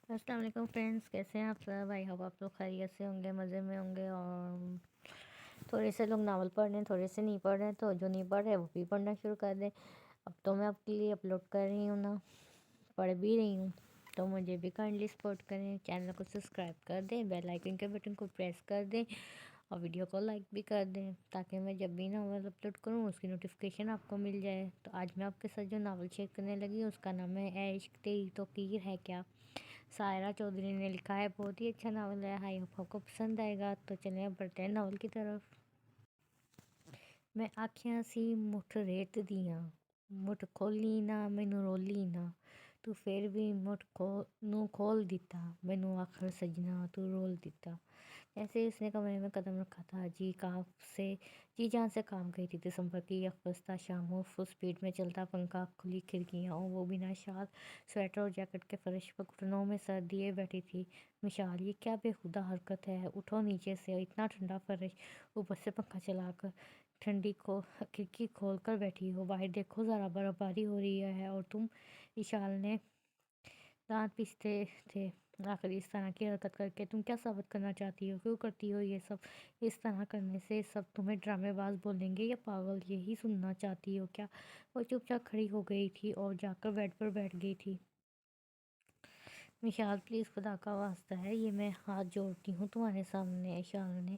السلام علیکم فرینڈس، کیسے ہیں آپ سب؟ آئی ہوپ آپ لوگ خیریت سے ہوں گے، مزے میں ہوں گے۔ اور تھوڑے سے لوگ ناول پڑھ رہے ہیں، تھوڑے سے نہیں پڑھ رہے ہیں، تو جو نہیں پڑھ رہے وہ بھی پڑھنا شروع کر دیں۔ اب تو میں آپ کے لیے اپلوڈ کر رہی ہوں نا، پڑھ بھی رہی ہوں، تو مجھے بھی کائنڈلی سپورٹ کریں، چینل کو سبسکرائب کر دیں، بیل آئیکن کے بٹن کو پریس کر دیں اور ویڈیو کو لائک بھی کر دیں، تاکہ میں جب بھی ناول اپلوڈ کروں اس کی نوٹیفیکیشن آپ کو مل جائے۔ تو آج میں آپ کے ساتھ جو ناول شیئر کرنے لگی ہوں اس کا نام ہے اے عشق تیری تو قیر ہے کیا، سائرہ چودھری نے لکھا ہے۔ بہت ہی اچھا ناول ہے، آئی ہوپ آپ کو پسند آئے گا۔ تو چلیں اب بڑھتے ہیں ناول کی طرف۔ میں آکھیاں سی مٹھ ریت دیاں، مٹھ کھولی نہ مینوں رولی نہ، تو پھر بھی مٹھ کھول دیتا، مینوں آخر سجنا تو رول دیتا۔ ایسے اس نے کمرے میں قدم رکھا تھا، جی جان سے کام گئی تھی۔ دسمبر کی یکبستہ شام، فل سپیڈ میں چلتا پنکھا، کھلی کھڑکیاں، اور وہ بنا شال، سویٹر اور جیکٹ کے فرش پر گھٹنوں میں سر دیے بیٹھی تھی۔ مشال، یہ کیا بےہودہ حرکت ہے، اٹھو نیچے سے، اتنا ٹھنڈا فرش، اوپر سے پنکھا چلا کر ٹھنڈی کھڑکی کھول کر بیٹھی ہو، باہر دیکھو ذرا، برف باری ہو رہی ہے۔ اور تم، اشال نے دانت پیستے تھے، آخر اس طرح کی حرکت کر کے تم کیا ثابت کرنا چاہتی ہو؟ کیوں کرتی ہو یہ سب؟ اس طرح کرنے سے سب تمہیں ڈرامے باز بولیں گے یا پاگل؟ یہی سننا چاہتی ہو کیا؟ وہ چپ چاپ کھڑی ہو گئی تھی اور جا کر بیڈ پر بیٹھ گئی تھی۔ مشال، پلیز خدا کا واسطہ ہے، یہ میں ہاتھ جوڑتی ہوں تمہارے سامنے۔ اشال نے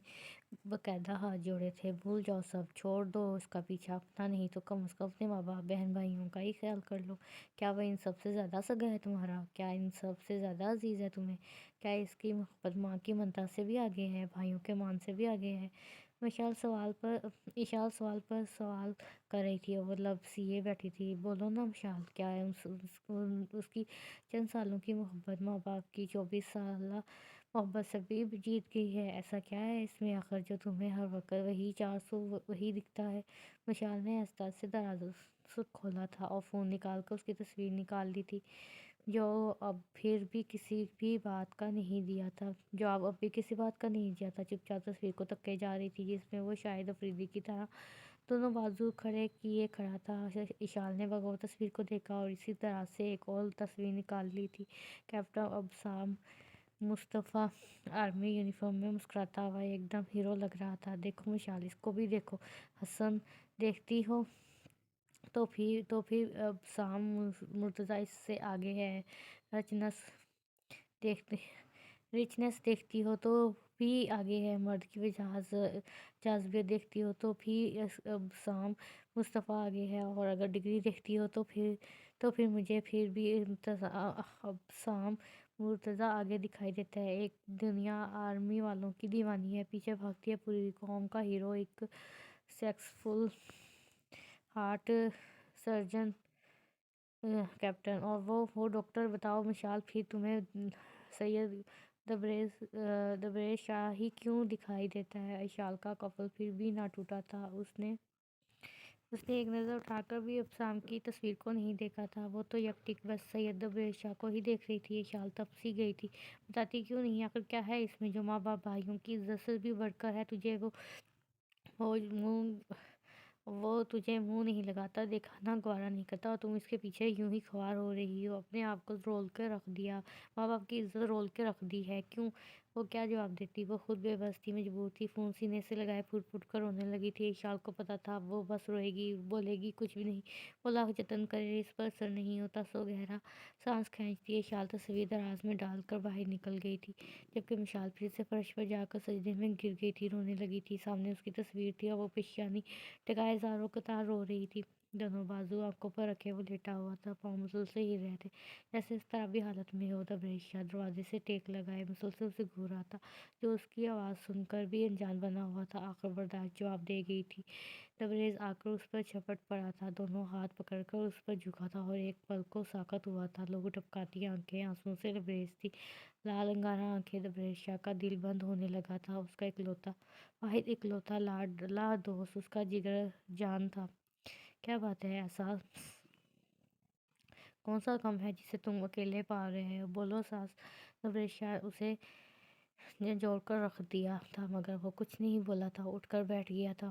باقاعدہ ہاتھ جوڑے تھے۔ بھول جاؤ سب، چھوڑ دو اس کا پیچھا، اپنا نہیں تو کم از کم اپنے ماں باپ، بہن بھائیوں کا ہی خیال کر لو۔ کیا وہ ان سب سے زیادہ سگا ہے تمہارا؟ کیا ان سب سے زیادہ عزیز ہے تمہیں؟ کیا اس کی محبت ماں کی ممتا سے بھی آگے ہے، بھائیوں کے مان سے بھی آگے ہے؟ اشال سوال پر سوال کر رہی تھی اور وہ لب سیے بیٹھی تھی۔ بولو نا مشال، کیا ہے اس کی چند سالوں کی محبت ماں باپ کی 24 سالہ محبت سے بھی جیت گئی ہے؟ ایسا کیا ہے اس میں آخر جو تمہیں ہر وقت وہی 400 وہی دکھتا ہے؟ مشال نے احساس سے دراز کھولا تھا اور فون نکال کر اس کی تصویر نکال لی تھی، جو اب بھی کسی بات کا نہیں دیا تھا۔ چپ چاپ تصویر کو تکے جا رہی تھی، جس میں وہ شاہد افریدی کی طرح دونوں بازو کھڑے کیے کھڑا تھا۔ اشال نے بغور تصویر کو دیکھا اور اسی طرح سے ایک اور تصویر نکال لی تھی۔ کیپٹن ابسام مصطفیٰ آرمی یونیفارم میں مسکراتا ہوا ایک دم ہیرو لگ رہا تھا۔ دیکھو مشال، اس کو بھی دیکھو۔ حسن دیکھتی ہو تو پھر ابسام مرتضیٰ اس سے آگے ہے۔ رچنس دیکھتی ہو تو بھی آگے ہے۔ مرد کی جاذبیت دیکھتی ہو تو بھی ابسام مصطفیٰ آگے ہے، اور اگر ڈگری دیکھتی ہو تو پھر مجھے پھر بھی ابسام مرتضیٰ آگے دکھائی دیتا ہے۔ ایک دنیا آرمی والوں کی دیوانی ہے، پیچھے بھاگتی ہے پوری قوم کا ہیرو، ایک سکسیسفل ہارٹ سرجن کیپٹن، اور وہ ڈاکٹر۔ بتاؤ مشال، پھر تمہیں سید دبریز شاہ ہی کیوں دکھائی دیتا ہے؟ اشال کا کپل پھر بھی نہ ٹوٹا تھا۔ اس نے ایک نظر اٹھا کر بھی ابسام کی تصویر کو نہیں دیکھا تھا، وہ تو یک ٹک بس سید دبریز شاہ کو ہی دیکھ رہی تھی۔ اشال تب سی گئی تھی۔ بتاتی کیوں نہیں؟ آخر کیا ہے اس میں جو ماں باپ بھائیوں کی عزت سے بھی بڑھ کر ہے؟ تجھے منہ نہیں لگاتا، دکھانا گوارا نہیں کرتا، اور تم اس کے پیچھے یوں ہی خوار ہو رہی ہو؟ اپنے آپ کو رول کے رکھ دیا، ماں باپ کی عزت رول کے رکھ دی ہے، کیوں؟ وہ کیا جواب دیتی؟ وہ خود بے بس تھی، مجبور تھی، فون سینے سے لگائے پھٹ پھٹ کر رونے لگی تھی۔ اشال کو پتا تھا وہ بس روئے گی، بولے گی کچھ بھی نہیں، وہ لاکھ جتن کرے اس پر اثر نہیں ہوتا۔ سو گہرا سانس کھینچتی اشال تصویر دراز میں ڈال کر باہر نکل گئی تھی، جبکہ مشال پھر سے فرش پر جا کر سجدے میں گر گئی تھی، رونے لگی تھی۔ سامنے اس کی تصویر تھی اور وہ پیشانی ٹکائے زاروں قطار رو رہی تھی، دونوں بازو آنکھوں پر رکھے وہ لیٹا ہوا تھا، پاؤں مسلسل ہل رہے تھے جیسے اس طرح بھی حالت میں ہو۔ دبریز شاہ دروازے سے ٹیک لگائے مسلسل اسے گھور رہا تھا، جو اس کی آواز سن کر بھی انجان بنا ہوا تھا۔ آخر برداشت جواب دے گئی تھی۔ دبریز آ کر اس پر جھپٹ پڑا تھا، دونوں ہاتھ پکڑ کر اس پر جھکا تھا اور ایک پل کو ساکت ہوا تھا۔ لہو ٹپکاتی آنکھیں آنسوؤں سے لبریز تھی، لال انگارہ آنکھیں۔ دبریز شاہ کا دل بند ہونے لگا تھا، اس کا واحد اکلوتا لاڈلا دوست اس کا جگر جان تھا۔ کیا بات ہے، احساس کون سا غم ہے جسے تم اکیلے پال رہے ہو؟ بولو ساس۔ دبریز شاہ اسے جھنجھوڑ کر رکھ دیا تھا، مگر وہ کچھ نہیں بولا تھا، اٹھ کر بیٹھ گیا تھا۔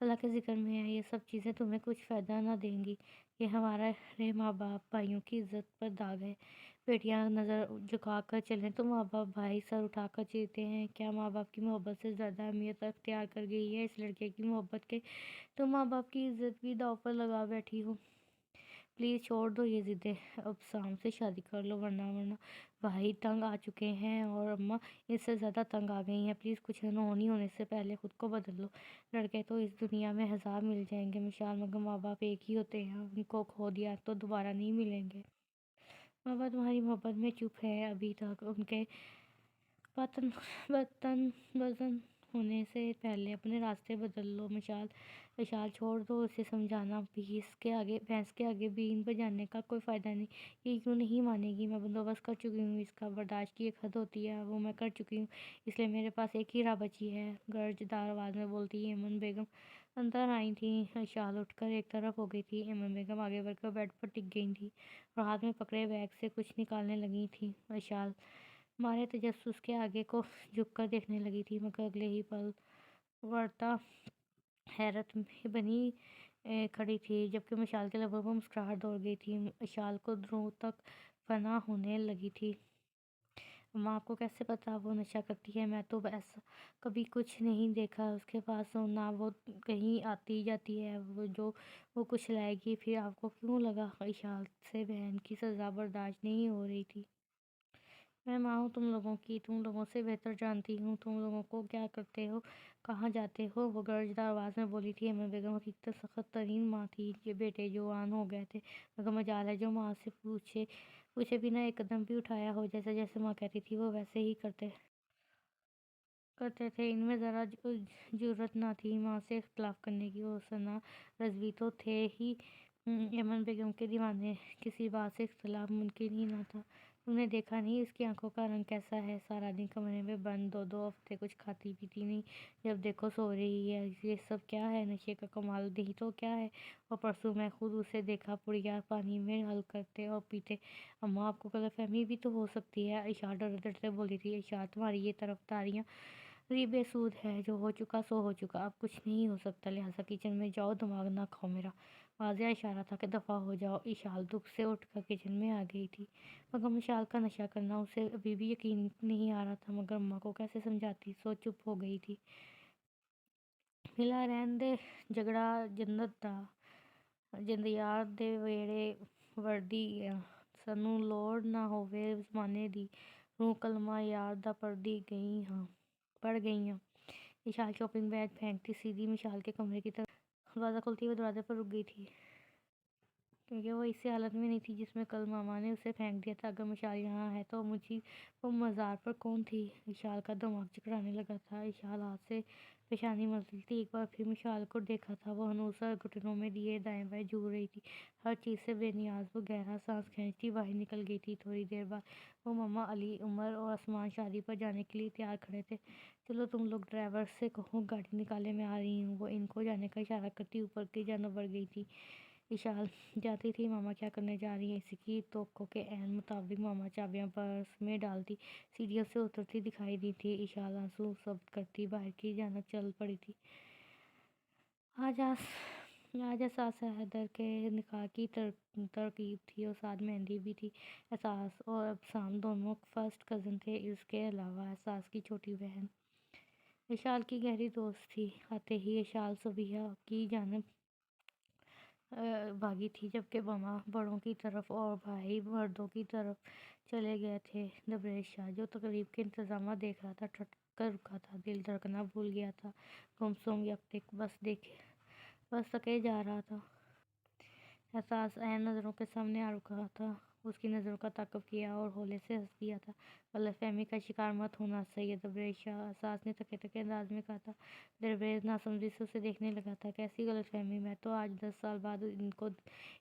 اللہ کے ذکر میں ہے، یہ سب چیزیں تمہیں کچھ فائدہ نہ دیں گی، یہ ہمارے ماں باپ بھائیوں کی عزت پر داغ ہے۔ بیٹیاں نظر جھکا کر چلیں تو ماں باپ بھائی سر اٹھا کر چیرتے ہیں۔ کیا ماں باپ کی محبت سے زیادہ اہمیت اختیار کر گئی ہے اس لڑکے کی محبت کے، تو ماں باپ کی عزت بھی داؤ پر لگا بیٹھی ہو۔ پلیز چھوڑ دو یہ ضدیں، اب سام سے شادی کر لو، ورنہ بھائی تنگ آ چکے ہیں اور اماں اس سے زیادہ تنگ آ گئی ہیں۔ پلیز کچھ انہونی ہونے سے پہلے خود کو بدل لو۔ لڑکے تو اس دنیا میں ہزار مل جائیں گے مشال، مگر ماں باپ ایک ہی ہوتے ہیں، ان کو کھو دیا تو دوبارہ نہیں ملیں گے۔ بابا تمہاری محبت میں چپ ہے ابھی تک، ان کے بزن ہونے سے پہلے اپنے راستے بدل لو مشال۔ مشال چھوڑ دو اسے، سمجھانا بھینس کے آگے بین بجانے کا کوئی فائدہ نہیں۔ یہ کیوں نہیں مانے گی؟ میں بندوبست کر چکی ہوں، اس کا برداشت کی ایک حد ہوتی ہے، وہ میں کر چکی ہوں، اس لیے میرے پاس ایک ہی راہ بچی ہے، گرج دار آواز میں بولتی ایمن بیگم اندر آئی تھیں۔ مشال اٹھ کر ایک طرف ہو گئی تھی، ایمن بیگم آگے بڑھ کر بیڈ پر ٹک گئی تھیں اور ہاتھ میں پکڑے بیگ سے کچھ نکالنے لگی تھیں۔ مشال مارے تجسس کے آگے کو جھک کر دیکھنے لگی تھی، مگر اگلے ہی پل ورتا حیرت میں بنی کھڑی تھی، جبکہ مشال کے لبوں پر مسکراہٹ دوڑ گئی تھی۔ مشال کو دوروں تک فنا ہونے لگی تھی۔ اماں آپ کو کیسے پتا وہ نشہ کرتی ہے؟ میں تو ایسا کبھی کچھ نہیں دیکھا اس کے پاس، نہ وہ کہیں آتی جاتی ہے، وہ کچھ لائے گی پھر آپ کو کیوں لگا؟ مشال سے بہن کی سزا برداشت نہیں ہو رہی تھی۔ میں ماں ہوں تم لوگوں کی، تم لوگوں سے بہتر جانتی ہوں تم لوگوں کو کیا کرتے ہو، کہاں جاتے ہو، وہ گرجدار آواز میں بولی تھی۔ ایمن بیگم حقیقتاً سخت ترین ماں تھی، یہ بیٹے جوان ہو گئے تھے، مگر مجال ہے جو ماں سے پوچھے بنا ایک قدم بھی اٹھایا ہو، جیسے جیسے ماں کہتی تھی وہ ویسے ہی کرتے تھے۔ ان میں ذرا جرأت نہ تھی ماں سے اختلاف کرنے کی، وہ ثنا رضوی تو تھے ہی۔ ایمن بیگم کے دماغ میں کسی بات سے اختلاف ممکن ہی نہ تھا۔ تم نے دیکھا نہیں اس کی آنکھوں کا رنگ کیسا ہے، سارا دن کمرے میں بند، دو ہفتے کچھ کھاتی پیتی نہیں، جب دیکھو سو رہی ہے۔ یہ سب کیا ہے؟ نشے کا کمال نہیں تو کیا ہے؟ اور پرسوں میں خود اسے دیکھا پڑیا پانی میں حل کرتے اور پیتے۔ اماں آپ کو غلط فہمی بھی تو ہو سکتی ہے، عائشہ ڈرتے بولی تھی۔ عائشہ تمہاری یہ طرفداریاں بے سود ہے، جو ہو چکا سو ہو چکا، اب کچھ نہیں ہو سکتا، لہٰذا کچن میں جاؤ، دماغ نہ کھاؤ میرا۔ واضح اشارہ تھا کہ دفعہ ہو جاؤ۔ عائشہ دکھ سے اٹھ کر کچن میں آ گئی تھی، مگر مشال کا نشہ کرنا اسے ابھی بھی یقین نہیں آ رہا تھا، مگر اماں کو کیسے سمجھاتی، سو چپ ہو گئی تھی۔ ملا رہن دے جھگڑا جنت دا، جند یار دے ویڑے وردی گیا، سانوں لوڑ نہ ہووے زمانے دی، روح کلمہ یار دا پڑھ گئی ہاں۔ مشال شاپنگ بیگ پھینکتی سیدھی مشال کے کمرے کی طرف، دروازہ کھلتے ہوئے دروازے پر رک گئی تھی، کیونکہ وہ اسی حالت میں نہیں تھی جس میں کل ماما نے اسے پھینک دیا تھا۔ اگر مشال یہاں ہے تو وہ مزار پر کون تھی؟ مشال کا دماغ چکرانے لگا تھا۔ مشال ہاتھ سے پیشانی ملتی تھی، ایک بار پھر مشال کو دیکھا تھا، وہ ہنوز سر گھٹنوں میں لیے دائیں بائیں جھول رہی تھی، ہر چیز سے بے نیاز۔ وہ گہرا سانس کھینچتی باہر نکل گئی تھی۔ تھوڑی دیر بعد وہ ماما، علی، عمر اور عثمان شادی پر جانے کے لیے تیار کھڑے تھے۔ چلو تم لوگ ڈرائیور سے کہو گاڑی نکالے، میں آ رہی ہوں، وہ ان کو جانے کا اشارہ کرتی اوپر کی جانب بڑھ گئی تھی۔ مشال جاتی تھی ماما کیا کرنے جا رہی ہیں، اسی کی توقع کے عین مطابق ماما چابیاں پرس میں ڈالتی سیڑھیوں سے اترتی دکھائی دی تھی۔ مشال آنسو ضبط کرتی باہر کی جانب چل پڑی تھی۔ آج احساس حیدر کے نکاح کی ترکیب تھی اور ساتھ مہندی بھی تھی۔ احساس اور ابسام دونوں فرسٹ کزن تھے، اس کے علاوہ احساس کی چھوٹی بہن مشال کی گہری دوست تھی۔ آتے ہی مشال صبیحہ کی جانب بھاگی تھی، جبکہ ماما بڑوں کی طرف اور بھائی مردوں کی طرف چلے گئے تھے۔ تبریز شاہ جو تقریب کے انتظامات دیکھ رہا تھا ٹھٹ کر رکا تھا، دل دھڑکنا بھول گیا تھا، گمسم یکدک بس تکے جا رہا تھا۔ احساس عین نظروں کے سامنے آ رکا تھا، اس کی نظروں کا تعاقب کیا اور ہولے سے ہنس دیا تھا۔ غلط فہمی کا شکار مت ہونا سید تبریز شاہ، احساس نے تکے انداز میں کہا تھا۔ تبریز ناسمجھی سے اسے دیکھنے لگا تھا۔ کیسی غلط فہمی؟ میں تو آج 10 سال بعد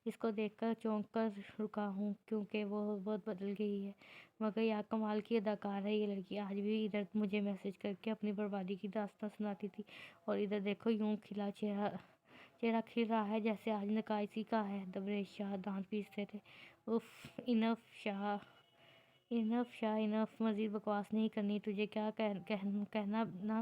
اس کو دیکھ کر چونک کر رکا ہوں، کیونکہ وہ بہت بدل گئی ہے، مگر یا کمال کی اداکار ہے یہ لڑکی۔ آج بھی ادھر مجھے میسج کر کے اپنی بربادی کی داستان سناتی تھی، اور ادھر دیکھو یوں کھلا چہرہ کھل رہا ہے جیسے آج نکاح اسی کا ہے۔ تبریز شاہ دانت پیستے تھے۔ اف، انف شاہ انف، مزید بکواس نہیں کرنی، تجھے کیا کہنا نہ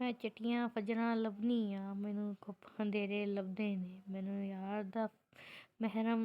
ਮੈਂ ਚਿੱਟੀਆਂ ਫਜਰਾਂ ਲੱਭਣੀਆਂ, ਮੈਨੂੰ ਖੁੱਪ ਅੰਧੇਰੇ ਲੱਭਦੇ ਨੇ। ਮੈਨੂੰ ਯਾਰ ਦਾ ਮਹਿਰਮ,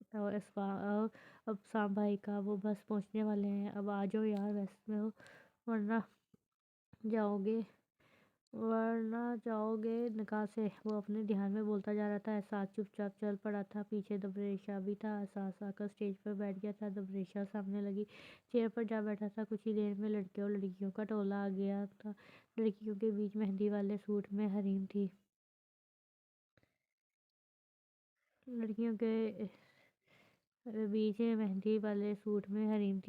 اور اب سام بھائی کا وہ بس پہنچنے والے ہیں، اب آ جاؤ یار ریسٹ میں ہو، ورنہ جاؤ گے نکاح سے۔ وہ اپنے دھیان میں بولتا جا رہا تھا۔ احساس چپ چاپ چل پڑا تھا، پیچھے دبریشا بھی تھا۔ احساس آ کر اسٹیج پر بیٹھ گیا تھا، دبریشا سامنے لگی چیئر پر جا بیٹھا تھا۔ کچھ ہی دیر میں لڑکے اور لڑکیوں کا ٹولہ آ گیا تھا۔ لڑکیوں کے بیچ مہندی والے سوٹ میں حریم تھی۔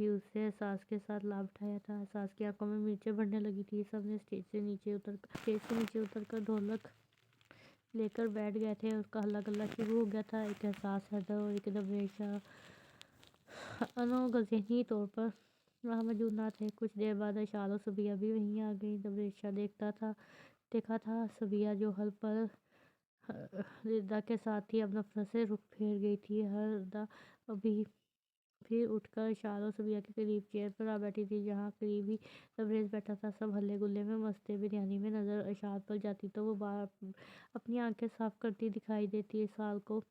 اس سے احساس کے ساتھ لابھ اٹھایا تھا۔ احساس کی آنکھوں میں مرچیں بڑھنے لگی تھی۔ سب نے اسٹیج سے نیچے اتر کر ڈھولک لے کر بیٹھ گئے تھے۔ اس کا ہلا گلا شروع ہو گیا تھا۔ ایک احساس، حیدر اور ایک دبریشا انو ذہنی طور پر وہاں موجود نہ تھے۔ کچھ دیر بعد اشال اور صبیہ بھی وہیں آ گئیں۔ دبریشا دیکھا تھا صبیہ جو حل پر ہردا کے ساتھ تھی، اب نفرت سے رخ پھیر گئی تھی۔ ہردا ابھی پھر اٹھ کر اشال اور صبیہ کے قریب چیئر پر آ بیٹھی تھی، جہاں قریب ہی تبریز بیٹھا تھا۔ سب ہلے گلے میں مست تھے۔ بریانی میں نظر اشال پر جاتی تو وہ بار اپنی آنکھیں صاف کرتی دکھائی دیتی۔ اشال کو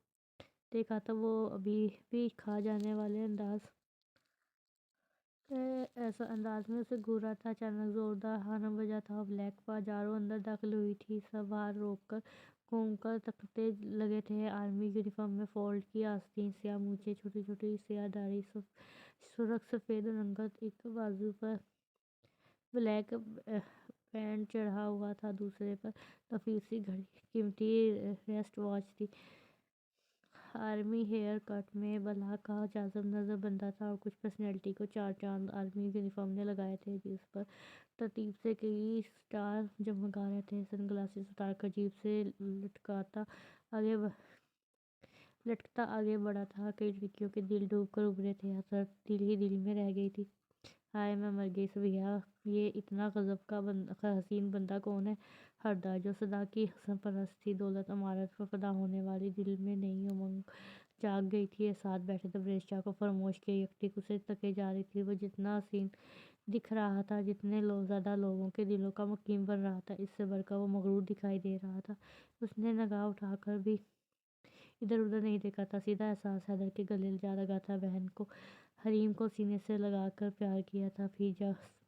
دیکھا تو وہ ابھی بھی کھا جانے والے ایسا انداز میں اسے گھورا تھا۔ اچانک زوردار ہارن بجا تھا اور بلیک پاجارو اندر داخل ہوئی تھی۔ سب باہر روک کر گھوم کر تکتے لگے تھے۔ آرمی یونیفارم میں فولڈ کی آستین، سیاہ مونچھیں، چھوٹی چھوٹی سیاہ داڑھی، سرخ سفید رنگت، ایک بازو پر بلیک بینڈ چڑھا ہوا تھا، دوسرے پر نفیس سی گھڑی، قیمتی ریسٹ واچ تھی۔ آرمی ہیئر کٹ میں بلا کا جاذب نظر بندہ تھا اور کچھ پرسنالٹی کو چار چاند آرمی یونیفارم نے لگائے تھے، جس پر ترتیب سے کئی سٹار جگمگا رہے تھے۔ سن گلاسز اتار کر جیب سے لٹکتا آگے بڑھا تھا۔ کئی لڑکیوں کے دل ڈوب کر ابھرے تھے، حسرت دل ہی دل میں رہ گئی تھی۔ ہائے میں مر گئی صبیہ، یہ اتنا غضب کا حسین بندہ کون ہے؟ ہردا، جو سدا کی حسن پرست تھی، دولت عمارت پر فدا ہونے والی، دل میں نئی امنگ جاگ گئی تھی۔ ساتھ بیٹھے دبریشا کو فراموش کیے یکٹک اسے تکے جا رہی تھی۔ وہ جتنا حسین دکھ رہا تھا، جتنے زیادہ لوگوں کے دلوں کا مقیم بن رہا تھا، اس سے بڑھ کر وہ مغرور دکھائی دے رہا تھا۔ اس نے نگاہ اٹھا کر بھی ادھر ادھر نہیں دیکھا تھا، سیدھا احساس حیدر کے گلے جا لگا تھا۔ بہن کو، حریم کو سینے سے لگا کر پیار کیا تھا۔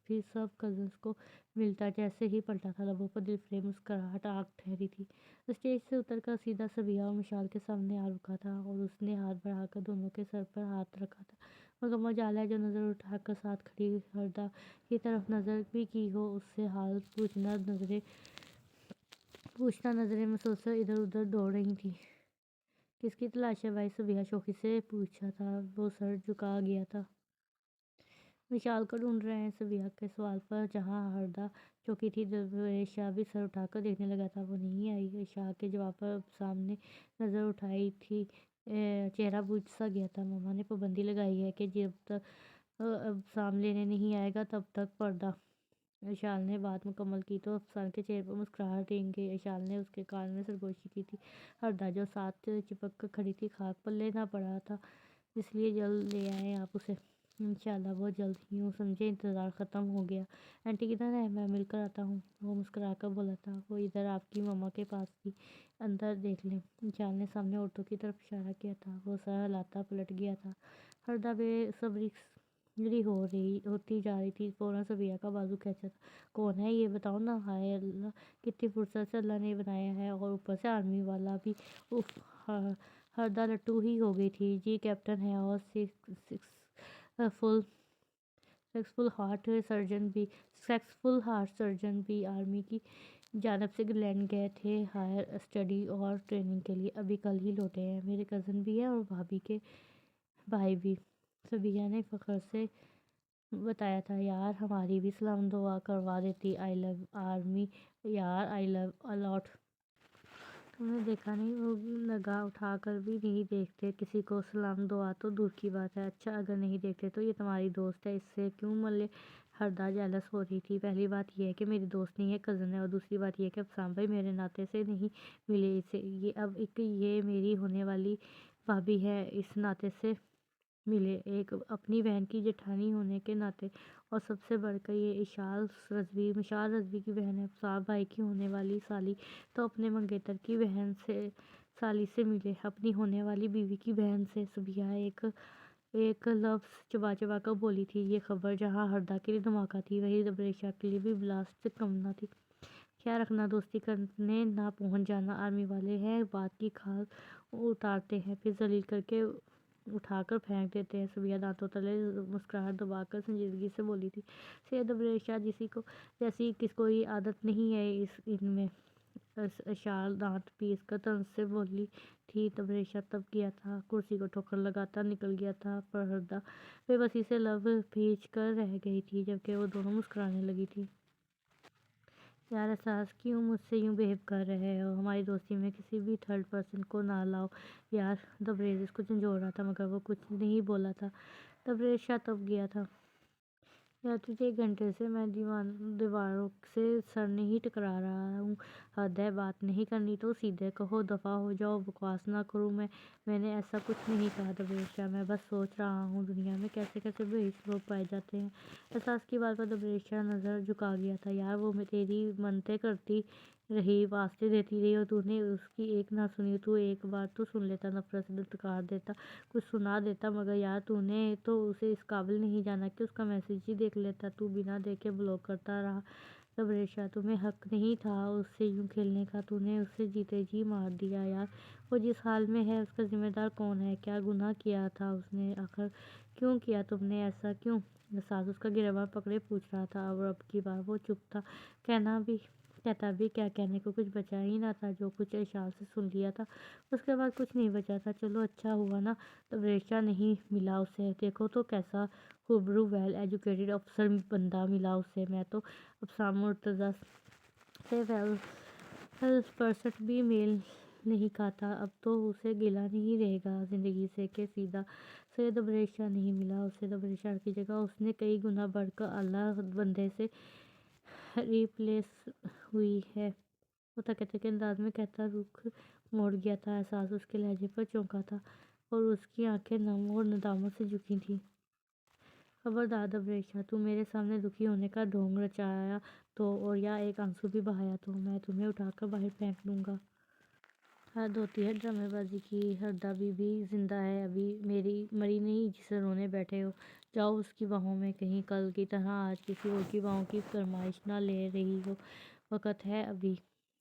پھر سب کزنز کو ملتا جیسے ہی پلٹا تھا، لبوں پر دل فریب مسکراہٹ آ ٹھہری تھی۔ اسٹیج سے اتر کر سیدھا صبیہ اور مشال کے سامنے آ رکا تھا اور اس نے ہاتھ بڑھا کر دونوں کے سر پر ہاتھ رکھا تھا۔ مکمل جالیہ جو نظر اٹھا کر ساتھ کھڑی ہردا کی طرف نظر بھی کی ہو، اس سے حال پوچھنا نظریں مسلسل ادھر ادھر دوڑ رہی تھیں۔ کس کی تلاش ہے بھائی؟ صبیہ شوخی سے پوچھا تھا۔ وہ سر جھکا گیا تھا۔ وشال کو ڈھونڈ رہے ہیں۔ صبیہ کے سوال پر جہاں ہردا چوکی تھی، دبریشا بھی سر اٹھا کر دیکھنے لگا تھا۔ وہ نہیں آئی۔ وشال کے جواب پر سام نے نظر اٹھائی تھی، چہرہ بجھ سا گیا تھا۔ ماما نے پابندی لگائی ہے کہ جب تک سام لینے نہیں آئے گا تب تک پردہ۔ اشال نے بات مکمل کی تو افسانہ کے چہرے پر مسکراہٹ ٹھنک گئی۔ اشال نے اس کے کان میں سرگوشی کی تھی۔ ہردا جو ساتھ چپک کر کھڑی تھی، خاک پلے نہ پڑا تھا، اس لیے جلد لے آئیں آپ اسے۔ انشاءاللہ بہت جلد، یوں سمجھے انتظار ختم ہو گیا۔ آنٹی کدھر ہے؟ میں مل کر آتا ہوں، وہ مسکرا کر بولا تھا۔ وہ ادھر آپ کی ماما کے پاس تھی، اندر دیکھ لیں۔ اشال نے سامنے عورتوں کی طرف اشارہ کیا تھا۔ وہ سر ہلاتا پلٹ گیا تھا۔ ہردا بے صبری ہوتی جا رہی تھی، فوراً صبیہ کا بازو کھینچا تھا۔ کون ہے یہ بتاؤ نا؟ ہائے اللہ، کتنی فرصت سے اللہ نے بنایا ہے، اور اوپر سے آرمی والا بھی۔ اف، ہردا لٹو ہی ہو گئی تھی۔ جی کیپٹن ہے اور سیکسفل ہارٹ سرجن بھی آرمی کی جانب سے انگلینڈ گئے تھے ہائر اسٹڈی اور ٹریننگ کے لیے، ابھی کل ہی لوٹے ہیں۔ میرے کزن بھی ہیں اور بھابھی کے بھائی بھی، صبیہ نے فخر سے بتایا تھا۔ یار ہماری بھی سلام دعا کروا دیتی۔ آئی لو آرمی یار، آئی لو الاٹ۔ تم نے دیکھا نہیں، وہ نگاہ اٹھا کر بھی نہیں دیکھتے کسی کو، سلام دعا تو دور کی بات ہے۔ اچھا اگر نہیں دیکھتے تو یہ تمہاری دوست ہے، اس سے کیوں ملے؟ ہردا جیلس ہو رہی تھی۔ پہلی بات یہ ہے کہ میری دوست نہیں ہے، کزن ہے، اور دوسری بات یہ کہ افسانہ بھائی میرے ناطے سے نہیں ملے اسے، یہ میری ہونے والی بھابھی ہے، اس ناطے سے ملے، ایک اپنی بہن کی جیٹھانی ہونے کے ناطے، اور سب سے بڑھ کر یہ مشال رضوی کی بہن ہے، افسانہ بھائی کی ہونے والی سالی تو اپنے منگیتر کی بہن سالی سے ملے، اپنی ہونے والی بیوی کی بہن سے۔ صبیحہ ایک لفظ چبا چبا کر بولی تھی۔ یہ خبر جہاں ہردا کے لیے دھماکہ تھی، وہیں دبریشا کے لیے بھی بلاسٹ سے کم نہ تھی۔ خیال رکھنا، دوستی کرنے نہ پہنچ جانا، آرمی والے ہیں، بات کی کھال اتارتے ہیں پھر ذلیل کر کے اٹھا کر پھینک دیتے ہیں۔ صبیحہ دانتوں تلے مسکراہٹ دبا کر سنجیدگی سے بولی تھی۔ سید دبریشا جیسی کس کوئی عادت نہیں ہے ان میں۔ اشال دانت پیس کر طنز سے بولی تھی دبریشا۔ تب کیا تھا، کرسی کو ٹھوکر لگاتا نکل گیا تھا، پر ہردا بے بسی سے لب کھینچ کر رہ گئی تھی، جبکہ وہ دونوں مسکرانے لگی تھی۔ یار احساس، کیوں مجھ سے یوں بہیو کر رہے ہو؟ ہماری دوستی میں کسی بھی تھرڈ پرسن کو نہ لاؤ یار۔ دبریز اس کو جھنجھوڑ رہا تھا، مگر وہ کچھ نہیں بولا تھا۔ دبریشا تب گیا تھا۔ یار تجھے 1 گھنٹے سے میں دیواروں سے سر نہیں ٹکرا رہا ہوں۔ حد ہے، بات نہیں کرنی تو سیدھے کہو، دفعہ ہو جاؤ، بکواس نہ کرو۔ میں نے ایسا کچھ نہیں کہا دبریشا، میں بس سوچ رہا ہوں دنیا میں کیسے کیسے بےحس لوگ پائے جاتے ہیں۔ احساس کی بات پر دبریشا نظر جھکا گیا تھا۔ یار وہ تیری منتیں کرتی رہی، واسطے دیتی رہی، اور تو نے اس کی ایک نہ سنی۔ تو ایک بار تو سن لیتا، نفرت سے للکار دیتا، کچھ سنا دیتا، مگر یار تو نے تو اسے اس قابل نہیں جانا کہ اس کا میسج ہی دیکھ لیتا۔ تو بنا دیکھے بلاک کرتا رہا۔ دبریشا، تمہیں حق نہیں تھا اس سے یوں کھیلنے کا، تو نے اسے جیتے جی مار دیا۔ یار وہ جس حال میں ہے اس کا ذمہ دار کون ہے؟ کیا گناہ کیا تھا اس نے؟ آخر کیوں کیا تم نے ایسا، کیوں؟ احساس اس کا گریباں پکڑے پوچھ رہا تھا، اور اب کی بار وہ چپ تھا۔ کہتا بھی کیا، کہنے کو کچھ بچا ہی نہ تھا۔ جو کچھ اشال سے سن لیا تھا اس کے بعد کچھ نہیں بچا تھا۔ چلو اچھا ہوا نا دبریشا نہیں ملا اسے، دیکھو تو کیسا خوبرو ویل ایجوکیٹڈ افسر بندہ ملا اسے۔ میں تو افسانہ مرتضیٰ سے ویل پرسٹ بھی میل نہیں کھاتا۔ اب تو اسے گلہ نہیں رہے گا زندگی سے کہ سیدھا سید دبریشا نہیں ملا اسے۔ دبریشا کی جگہ اس نے کئی گنا بڑھ کر اعلیٰ بندے سے ریپلیس ہوئی ہے، وہ تھکے تھکے انداز میں کہتا رخ موڑ گیا تھا۔ احساس اس کے لہجے پر چونکا تھا، اور اس کی آنکھیں نم اور ندامت سے جھکی تھیں۔ خبردار دبریشا، تو میرے سامنے دکھی ہونے کا ڈھونگ رچایا تو، اور یا ایک آنسو بھی بہایا تو، میں تمہیں اٹھا کر باہر پھینک دوں گا۔ حد ہوتی ہے ڈرامے بازی کی۔ ہردا بی بی زندہ ہے ابھی، مری نہیں جسے رونے بیٹھے ہو۔ جاؤ اس کی باہوں میں، کہیں کل کی طرح آج کسی اور کی باہوں کی فرمائش نہ لے رہی ہو۔ وقت ہے ابھی،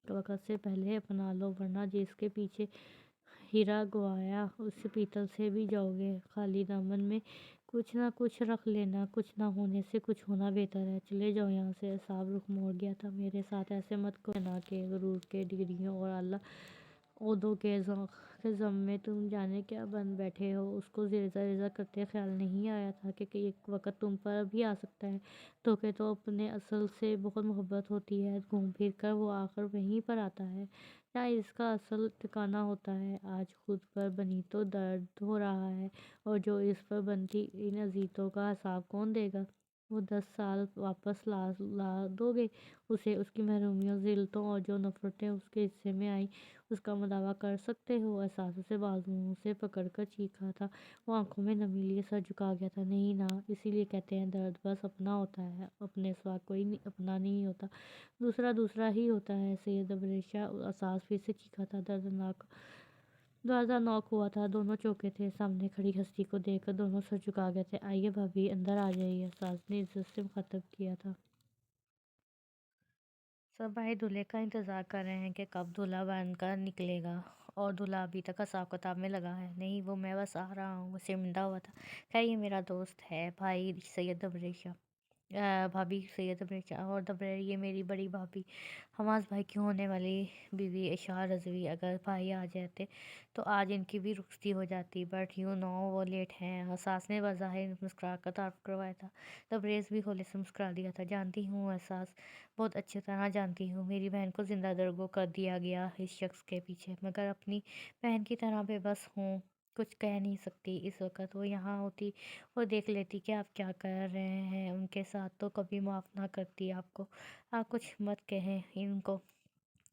وقت سے پہلے اپنا لو، ورنہ جس کے پیچھے ہیرا گوایا اس پیتل سے بھی جاؤ گے۔ خالی دامن میں کچھ نہ کچھ رکھ لینا، کچھ نہ ہونے سے کچھ ہونا بہتر ہے۔ چلے جاؤ یہاں سے۔ احساس رخ موڑ گیا تھا۔ میرے ساتھ ایسے مت کرو، نہ کہ غرور کے، ڈگریوں اور اعلیٰ عہدوں کے غم میں تم جانے کیا بن بیٹھے ہو۔ اس کو ریزہ ریزہ کرتے خیال نہیں آیا تھا کہ ایک وقت تم پر بھی آ سکتا ہے۔ دھوکے تو اپنے اصل سے بہت محبت ہوتی ہے، گھوم پھر کر وہ آخر وہیں پر آتا ہے جہاں اس کا اصل ٹھکانہ ہوتا ہے۔ آج خود پر بنی تو درد ہو رہا ہے، اور جو اس پر بنتی، ان اذیتوں کا حساب کون دے گا؟ وہ 10 سال واپس لا دو گے اسے؟ اس کی محرومیوں، ذلتوں اور جو نفرتیں اس کے حصے میں آئیں، اس کا مداوع کر سکتے ہو؟ احساس اسے بازوؤں سے پکڑ کر چیخا تھا، وہ آنکھوں میں نمی لیے سر جھکا گیا تھا۔ نہیں نا، اسی لیے کہتے ہیں درد بس اپنا ہوتا ہے، اپنے سوا کوئی اپنا نہیں ہوتا، دوسرا ہی ہوتا ہے۔ سید دبریشا، احساس پھر سے چیخا تھا۔ دروازہ نوک ہوا تھا، دونوں چونکے تھے۔ سامنے کھڑی ہستی کو دیکھ کر دونوں سر جھکا گئے تھے۔ آئیے بھابھی، اندر آ جائیے، احساس نے عزت سے مخاطب کیا تھا۔ سب بھائی دولہے کا انتظار کر رہے ہیں کہ کب دولہا بن کر نکلے گا، اور دولہا ابھی تک حساب کتاب میں لگا ہے۔ نہیں، وہ میں بس آ رہا ہوں، وہ شرمندہ ہوا تھا۔ خیر یہ میرا دوست ہے بھائی سید دبریشا، بھابھی سید دبریشا، اور دبریر یہ میری بڑی بھابھی حماس بھائی کی ہونے والی بیوی اشار رضوی۔ اگر بھائی آ جاتے تو آج ان کی بھی رخصتی ہو جاتی، بٹ یو نو وہ لیٹ ہیں۔ احساس نے بظاہر مسکرا کر تعارف کروایا تھا۔ دبریز بھی ہولے سے مسکرا دیا تھا۔ جانتی ہوں احساس، بہت اچھی طرح جانتی ہوں، میری بہن کو زندہ درگو کر دیا گیا اس شخص کے پیچھے، مگر اپنی بہن کی طرح بے بس ہوں، کچھ کہہ نہیں سکتی۔ اس وقت وہ یہاں ہوتی اور دیکھ لیتی کہ آپ کیا کر رہے ہیں ان کے ساتھ، تو کبھی معاف نہ کرتی آپ کو۔ آپ کچھ مت کہیں ان کو،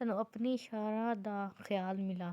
ਤੈਨੂੰ ਆਪਣੀ ਇਸ਼ਾਰਾ ਦਾ ਖਿਆਲ ਮਿਲਾ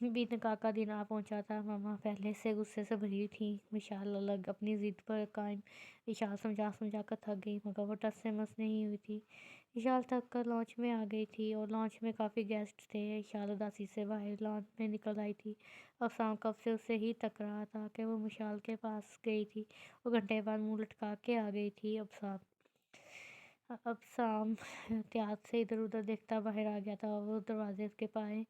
بھی نکاح کا دن آ پہنچا تھا۔ ماما پہلے سے غصے سے بھری تھی، وشال الگ اپنی ضد پر قائم۔ وشال سمجھا سمجھا کر تھک گئی مگر وہ ٹس سے مس نہیں ہوئی تھی۔ وشال تھک کر لانچ میں آ گئی تھی اور لانچ میں کافی گیسٹ تھے۔ وشال اداسی سے باہر لانچ میں نکل آئی تھی۔ افسام کب سے اسے ہی تک رہا تھا کہ وہ وشال کے پاس گئی تھی اور گھنٹے بعد منہ لٹکا کے آ گئی تھی۔ ابسام احتیاط سے ادھر ادھر دیکھتا باہر آ گیا تھا اور وہ دروازے کے پائے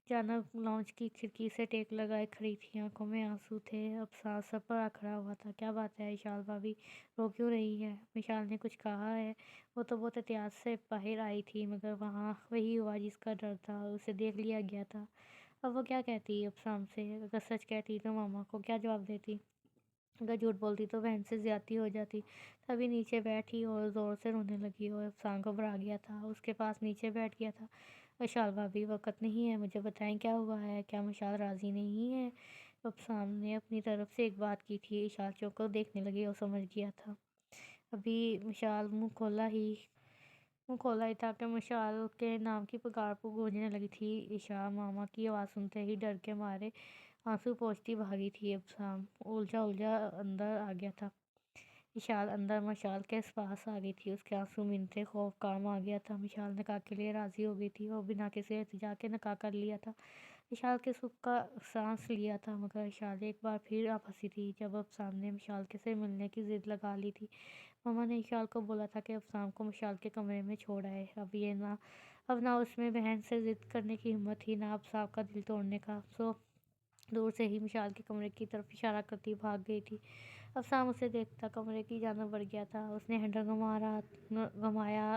جانب لانچ کی کھڑکی سے ٹیک لگائے کھڑی تھی، آنکھوں میں آنسو تھے۔ ابسام سب پر آ کھڑا ہوا تھا۔ کیا بات ہے وشال بھابھی، رو کیوں رہی ہے؟ وشال نے کچھ کہا ہے؟ وہ تو بہت احتیاط سے باہر آئی تھی مگر وہاں وہی ہوا جس کا ڈر تھا، اسے دیکھ لیا گیا تھا۔ اب وہ کیا کہتی ابسام سے؟ اگر سچ کہتی تو ماما کو کیا جواب دیتی؟ اگر جھوٹ بولتی تو بہن سے زیادتی ہو جاتی۔ تبھی نیچے بیٹھی اور زور سے رونے لگی اور افسان گھبرا گیا تھا، اس کے پاس نیچے بیٹھ گیا تھا۔ وشال بھابھی وقت نہیں ہے، مجھے بتائیں کیا ہوا ہے؟ کیا وشال راضی نہیں ہے؟ افسان نے اپنی طرف سے ایک بات کی تھی۔ وشال چوک کر دیکھنے لگی اور سمجھ گیا تھا۔ ابھی وشال منہ کھولا ہی تھا کہ وشال کے نام کی پکار گونجنے لگی تھی۔ عشا ماما کی آواز سنتے ہی ڈر کے مارے آنسو پوچھتی بھاگی تھی۔ ابسام الجھا اندر آ گیا تھا۔ وشال اندر مشال کے پاس آ گئی تھی، اس کے آنسو منتے خوف کام آ گیا تھا۔ وشال نکاح کے لیے راضی ہو گئی تھی اور بنا کسی التجا کے نکاح کر لیا تھا۔ وشال کے سکھ کا سانس لیا تھا مگر وشال ایک بار پھر آ پھنسی تھی جب ابسام نے وشال کے سے ملنے کی ضد لگا لی تھی۔ ماما نے وشال کو بولا تھا کہ ابسام کو وشال کے کمرے میں چھوڑ آئے۔ اب نہ اس میں بہن سے ضد کرنے کی ہمت تھی نہ ابسام کا دل توڑنے کا، سو دور سے ہی وشال کے کمرے کی طرف اشارہ کرتی بھاگ گئی تھی۔ ابسام اسے دیکھتا کمرے کی جانب بڑھ گیا تھا، اس نے ہینڈل گھمایا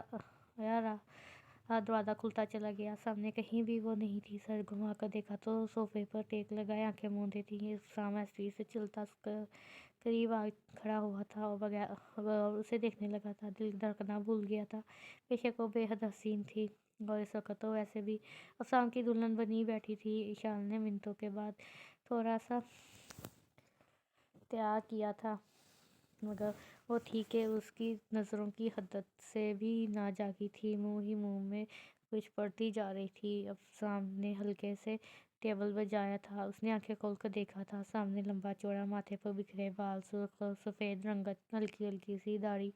دروازہ کھلتا چلا گیا۔ سامنے کہیں بھی وہ نہیں تھی، سر گھما کر دیکھا تو صوفے پر ٹیک لگائے آنکھیں موندے تھی۔ ابسام ایسٹری سے چلتا قریب آ کھڑا ہوا تھا اور اسے دیکھنے لگا تھا۔ دل دھڑکنا بھول گیا تھا، بے شک وہ بے حد حسین تھی اور اس وقت تو ویسے بھی ابسام کی دلہن بنی بیٹھی تھی۔ وشال نے منٹوں کے بعد تھوڑا سا تیار کیا تھا مگر وہ تھی کہ اس کی نظروں کی حدت سے بھی نہ جاگی تھی، منہ ہی منہ میں کچھ پڑتی جا رہی تھی۔ ابسام نے ہلکے سے ٹیبل بجایا تھا، اس نے آنکھیں کھول کر دیکھا تھا، سامنے لمبا چوڑا ماتھے پر بکھرے بال، سرخ اور سفید رنگت، ہلکی ہلکی سی داڑھی،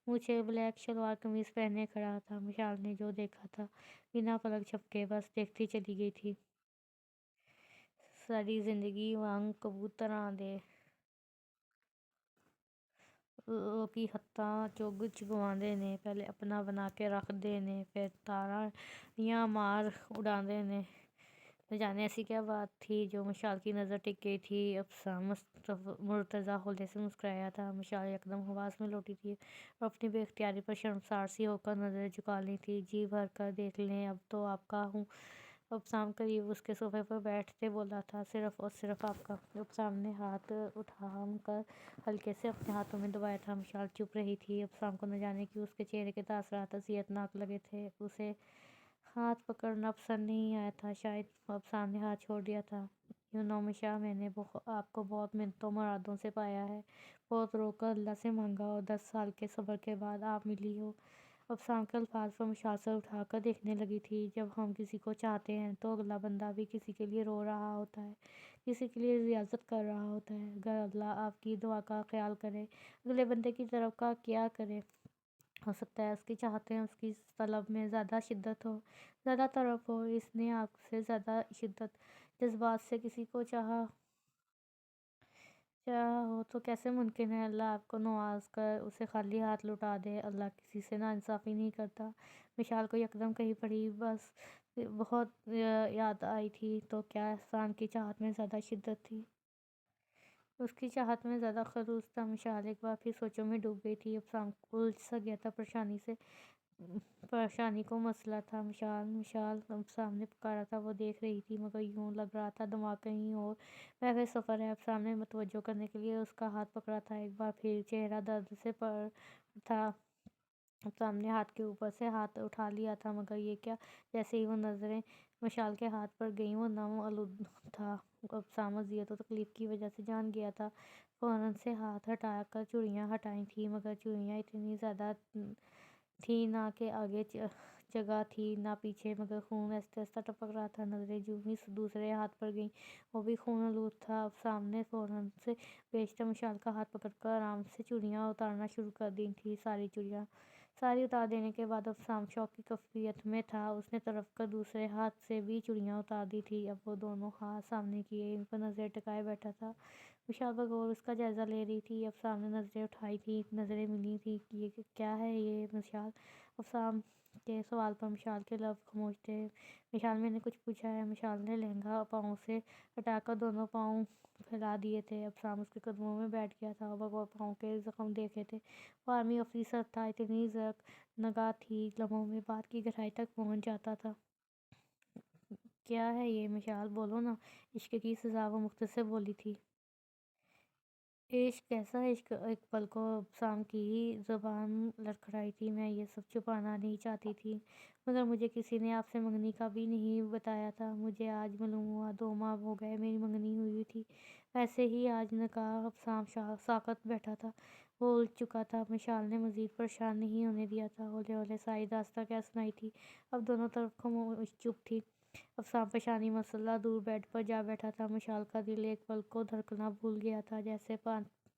مونچھیں، بلیک شلوار قمیض پہنے کھڑا تھا۔ وشال نے جو دیکھا تھا بنا پلک جھپکے بس دیکھتی چلی گئی تھی۔ ساری زندگی وانگ کبوتراں دے لوکی ہتھاں چگ چگواندے نے، پہلے اپنا بنا کے رکھ دے نے، پھر تاڑیاں مار اڑاندے نے۔ نہ جانے ایسی کیا بات تھی جو وشال کی نظر ٹک گئی تھی۔ ابسام مرتضی ہولے سے مسکرایا تھا۔ وشال یکدم حواس میں لوٹی تھی اور اپنی بے اختیاری پر شرمسار سی ہو کر نظریں جھکا لی تھی۔ جی بھر کر دیکھ لیں، اب تو آپ کا ہوں۔ ابسام قریب اس کے صوفے پر بیٹھتے بولا تھا، صرف اور صرف آپ کا۔ ابسام نے ہاتھ اٹھام کر ہلکے سے اپنے ہاتھوں میں دبایا تھا۔ وشال چپ رہی تھی۔ ابسام کو نہ جانے کیوں اس کے چہرے کے تاثرات اذیت ناک لگے تھے، اسے ہاتھ پکڑنا پسند نہیں آیا تھا شاید۔ ابسام نے ہاتھ چھوڑ دیا تھا۔ وشا میں نے آپ کو بہت منتوں مرادوں سے پایا ہے، بہت رو کر اللہ سے مانگا اور 10 سال کے صبر کے بعد آپ ملی ہو۔ ابسام کے الفاظ پر وشال سر اٹھا کر دیکھنے لگی تھی۔ جب ہم کسی کو چاہتے ہیں تو اگلا بندہ بھی کسی کے لیے رو رہا ہوتا ہے، کسی کے لیے ریاضت کر رہا ہوتا ہے۔ اگر اللہ آپ کی دعا کا خیال کرے، اگلے بندے کی طرف کا کیا کرے؟ ہو سکتا ہے اس کی چاہتیں اس کی طلب میں زیادہ شدت ہو، زیادہ طرف ہو، اس نے آپ سے زیادہ شدت جذبات سے کسی کو چاہا ہو تو کیسے ممکن ہے اللہ آپ کو نواز کر اسے خالی ہاتھ لوٹا دے؟ اللہ کسی سے ناانصافی نہیں کرتا۔ وشال کو یکدم کہیں پڑی بس بہت یاد آئی تھی تو کیا احسان کی چاہت میں زیادہ شدت تھی؟ اس کی چاہت میں زیادہ خلوص تھا؟ وشال ایک بار پھر سوچوں میں ڈوب گئی تھی۔ ابسام الجھ سا گیا تھا پریشانی کو مسئلہ تھا۔ وشال ابسام نے پکارا تھا، وہ دیکھ رہی تھی مگر یوں لگ رہا تھا دماغ کہیں اور محو سفر ہے۔ ابسام نے متوجہ کرنے کے لیے اس کا ہاتھ پکڑا تھا، ایک بار پھر چہرہ درد سے پر تھا۔ ابسام نے ہاتھ کے اوپر سے ہاتھ اٹھا لیا تھا مگر یہ کیا؟ جیسے ہی وہ نظریں وشال کے ہاتھ پر گئیں وہ نم آلود تھا۔ ابسام اذیت و تکلیف کی وجہ سے جان گیا تھا۔ فوراً سے ہاتھ ہٹا کر چوڑیاں ہٹائی تھیں مگر چوڑیاں اتنی زیادہ تھیں نہ کہ آگے جگہ تھی نہ پیچھے، مگر خون آہستہ آہستہ ٹپک رہا تھا۔ نظریں جو ہی دوسرے ہاتھ پر گئیں، وہ بھی خون آلود تھا۔ افسام نے فوراً سے بیشتر مشال کا ہاتھ پکڑ کر آرام سے چوڑیاں اتارنا شروع کر دی تھیں۔ ساری اتار دینے کے بعد افسام شوق کی کیفیت میں تھا۔ اس نے تڑپ کر دوسرے ہاتھ سے بھی چوڑیاں اتار دی تھیں۔ اب وہ دونوں ہاتھ سامنے کیے ان پر نظریں ٹکائے بیٹھا تھا۔ مشال بغور اس کا جائزہ لے رہی تھی۔ افسام نے نظریں اٹھائی تھیں، نظریں ملی تھیں۔ یہ کیا ہے یہ مشال؟ افسام کے سوال پر مشال کے لب خاموش تھے۔ مشال، میں نے کچھ پوچھا ہے؟ مشال نے لہنگا پاؤں سے ہٹا کر دونوں پاؤں پھیلا دیے تھے۔ افسام اس کے قدموں میں بیٹھ گیا تھا اور بغور پاؤں کے زخم دیکھے تھے۔ وہ آرمی آفیسر تھا، اتنی زرق نگاہ تھی، لبوں میں بات کی گہرائی تک پہنچ جاتا تھا۔ کیا ہے یہ مشال؟ بولو نا۔ عشق کی سزا، وہ مختصر بولی تھی۔ عشق؟ کیسا عشق؟ ایک پل کو افسام کی زبان لڑکھڑائی تھی۔ میں یہ سب چھپانا نہیں چاہتی تھی، مگر مجھے کسی نے آپ سے منگنی کا بھی نہیں بتایا تھا۔ مجھے آج معلوم ہوا، 2 ماہ ہو گئے میری منگنی ہوئی تھی۔ ویسے ہی آج نکاح۔ افسام ساکت بیٹھا تھا، وہ الجھ چکا تھا۔ مشال نے مزید پریشان نہیں ہونے دیا تھا۔ ہولے ہولے ساری داستان کہہ سنائی تھی۔ اب دونوں طرف خاموش چپ تھی۔ افسام پیشانی مسلح دور بیڈ پر جا بیٹھا تھا۔ مشال کا دل ایک پل کو دھڑکنا بھول گیا تھا، جیسے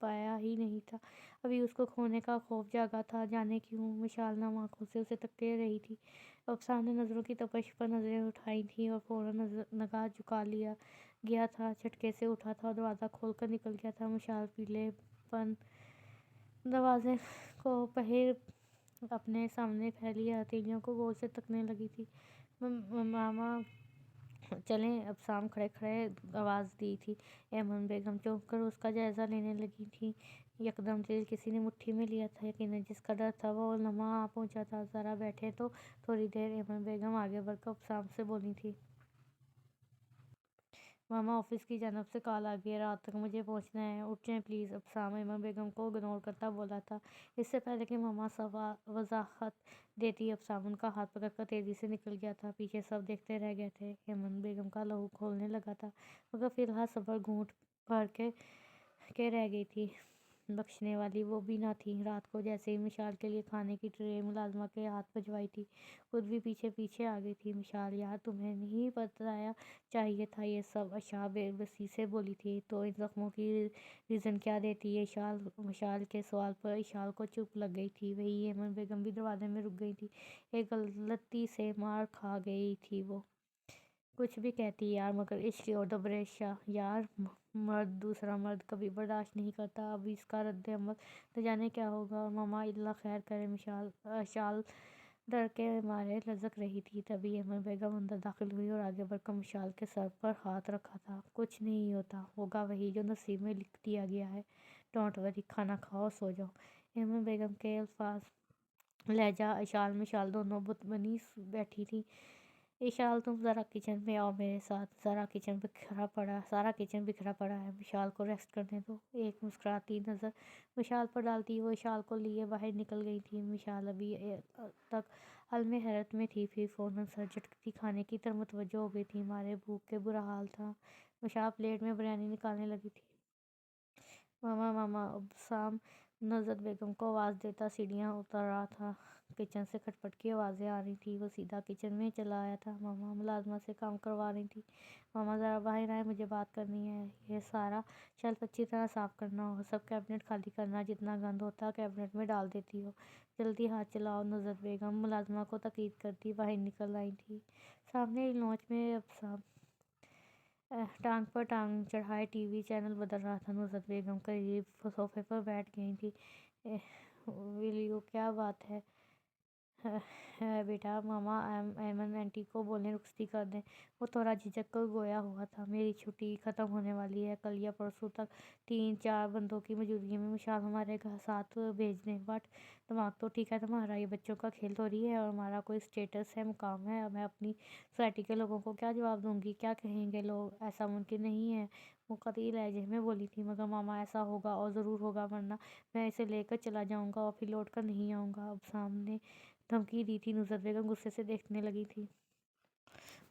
پایا ہی نہیں تھا۔ ابھی اس کو کھونے کا خوف جاگا تھا، جانے کیوں؟ مشال نم آنکھوں سے اسے تکیے رہی تھی۔ افسام نے نظروں کی تپش پر نظریں اٹھائی تھیں اور فوراً نگاہ جھکا لیا گیا تھا۔ جھٹکے سے اٹھا تھا اور دروازہ کھول کر نکل گیا تھا۔ مشال پیلے پن دروازے کو پہیر اپنے سامنے پھیلی ہتھیلیوں کو غور سے تکنے لگی تھی۔ ماما چلیں؟ افسام کھڑے کھڑے آواز دی تھی۔ ایمن بیگم چونک کر اس کا جائزہ لینے لگی تھیں۔ یکدم دل کسی نے مٹھی میں لیا تھا، یقیناً جس کا ڈر تھا وہ لمحہ آ پہنچا تھا۔ ذرا بیٹھیں تو تھوڑی دیر؟ ایمن بیگم آگے بڑھ کر افسام سے بولی تھی۔ ماما، آفس کی جانب سے کال آ گئی ہے، رات تک مجھے پہنچنا ہے، اٹھ جائیں پلیز۔ افسام ایمن بیگم کو اگنور کرتا بولا تھا۔ اس سے پہلے کہ ماما وضاحت دیتی، افسام ان کا ہاتھ پکڑ کر تیزی سے نکل گیا تھا۔ پیچھے سب دیکھتے رہ گئے تھے۔ ایمن بیگم کا لہو کھولنے لگا تھا، مگر فی الحال صبر گھونٹ بھر کے رہ گئی تھی۔ بخشنے والی وہ بھی نہ تھی۔ رات کو جیسے ہی مشال کے لیے کھانے کی ٹرے ملازمہ کے ہاتھ بھجوائی تھی، خود بھی پیچھے پیچھے آ گئی تھی۔ مشال یار، تمہیں نہیں بتایا چاہیے تھا یہ سب، عائشہ بے بسی سے بولی تھی۔ تو ان زخموں کی ریزن کیا دیتی ہے؟ مشال کے سوال پر اشال کو چپ لگ گئی تھی۔ وہی ایمن بیگم بھی دروازے میں رک گئی تھی۔ ایک غلطی سے مار کھا گئی تھی وہ۔ کچھ بھی کہتی یار، مگر عشق اور دبریشہ یار، مرد دوسرا مرد کبھی برداشت نہیں کرتا۔ اب اس کا رد عمل نہ جانے کیا ہوگا۔ اور ماما اللہ خیر کرے۔ مشال ڈر کے مارے لرزک رہی تھی۔ تبھی ایمن بیگم اندر داخل ہوئی اور آگے بڑھ کر مشال کے سر پر ہاتھ رکھا تھا۔ کچھ نہیں ہوتا، ہوگا وہی جو نصیب میں لکھ دیا گیا ہے۔ ڈونٹ وری، کھانا کھاؤ، سو جاؤ۔ ایمن بیگم کے الفاظ، لہجہ، اشال مشال دونوں بت بنی بیٹھی تھیں۔ اشال، تم ذرا کچن میں آؤ میرے ساتھ، سارا کچن بکھرا پڑا ہے، مشال کو ریسٹ کرنے دو۔ ایک مسکراتی نظر مشال پر ڈالتی وہ اشال کو لیے باہر نکل گئی تھی۔ مشال ابھی تک عالم حیرت میں تھی، پھر فوراً سر جھٹکتی کھانے کی طرف متوجہ ہو گئی تھی۔ مارے بھوک کے برا حال تھا۔ مشال پلیٹ میں بریانی نکالنے لگی تھی۔ ماما، ابسام نزت بیگم کو آواز دیتا سیڑھیاں اتر رہا تھا۔ کچن سے کھٹ پٹ کی آوازیں آ رہی تھیں۔ وہ سیدھا کچن میں چلا آیا تھا۔ ماما ملازمہ سے کام کروا رہی تھی۔ ماما ذرا باہر آئیں، مجھے بات کرنی ہے۔ یہ سارا شیلف اچھی طرح صاف کرنا ہوگا، سب کیبنٹ خالی کرنا، جتنا گند ہوتا کیبنٹ میں ڈال دیتی ہو، جلدی ہاتھ چلاؤ۔ نزت بیگم ملازمہ کو تاکید کرتی باہر نکل آئی تھی۔ سامنے لانچ میں ابسام ٹانگ پر ٹانگ چڑھائے ٹی وی چینل بدل رہا تھا۔ نزت بیگم قریب صوفے پر بیٹھ گئی تھیں۔ ویلیو، کیا بات ہے بیٹا؟ ماما ایمن آنٹی کو بولنے رخصتی کر دیں۔ وہ تھوڑا جھجک کر گویا ہوا تھا۔ میری چھٹی ختم ہونے والی ہے، کل یا پرسوں تک 3-4 بندوں کی موجودگی میں مشال ہمارے ساتھ بھیج دیں۔ بٹ دماغ تو ٹھیک ہے تمہارا، یہ بچوں کا کھیل تھوڑی ہے، اور ہمارا کوئی اسٹیٹس ہے، مقام ہے۔ میں اپنی سوسائٹی کے لوگوں کو کیا جواب دوں گی؟ کیا کہیں گے لوگ؟ ایسا ممکن نہیں ہے، وہ قطعی لہجے میں بولی تھی۔ مگر ماما ایسا ہوگا، اور ضرور ہوگا، ورنہ میں اسے لے کر چلا جاؤں گا اور پھر لوٹ کر نہیں آؤں گا۔ ابسام نے دھمکی دی تھی۔ نزت بیگم غصے سے دیکھنے لگی تھی۔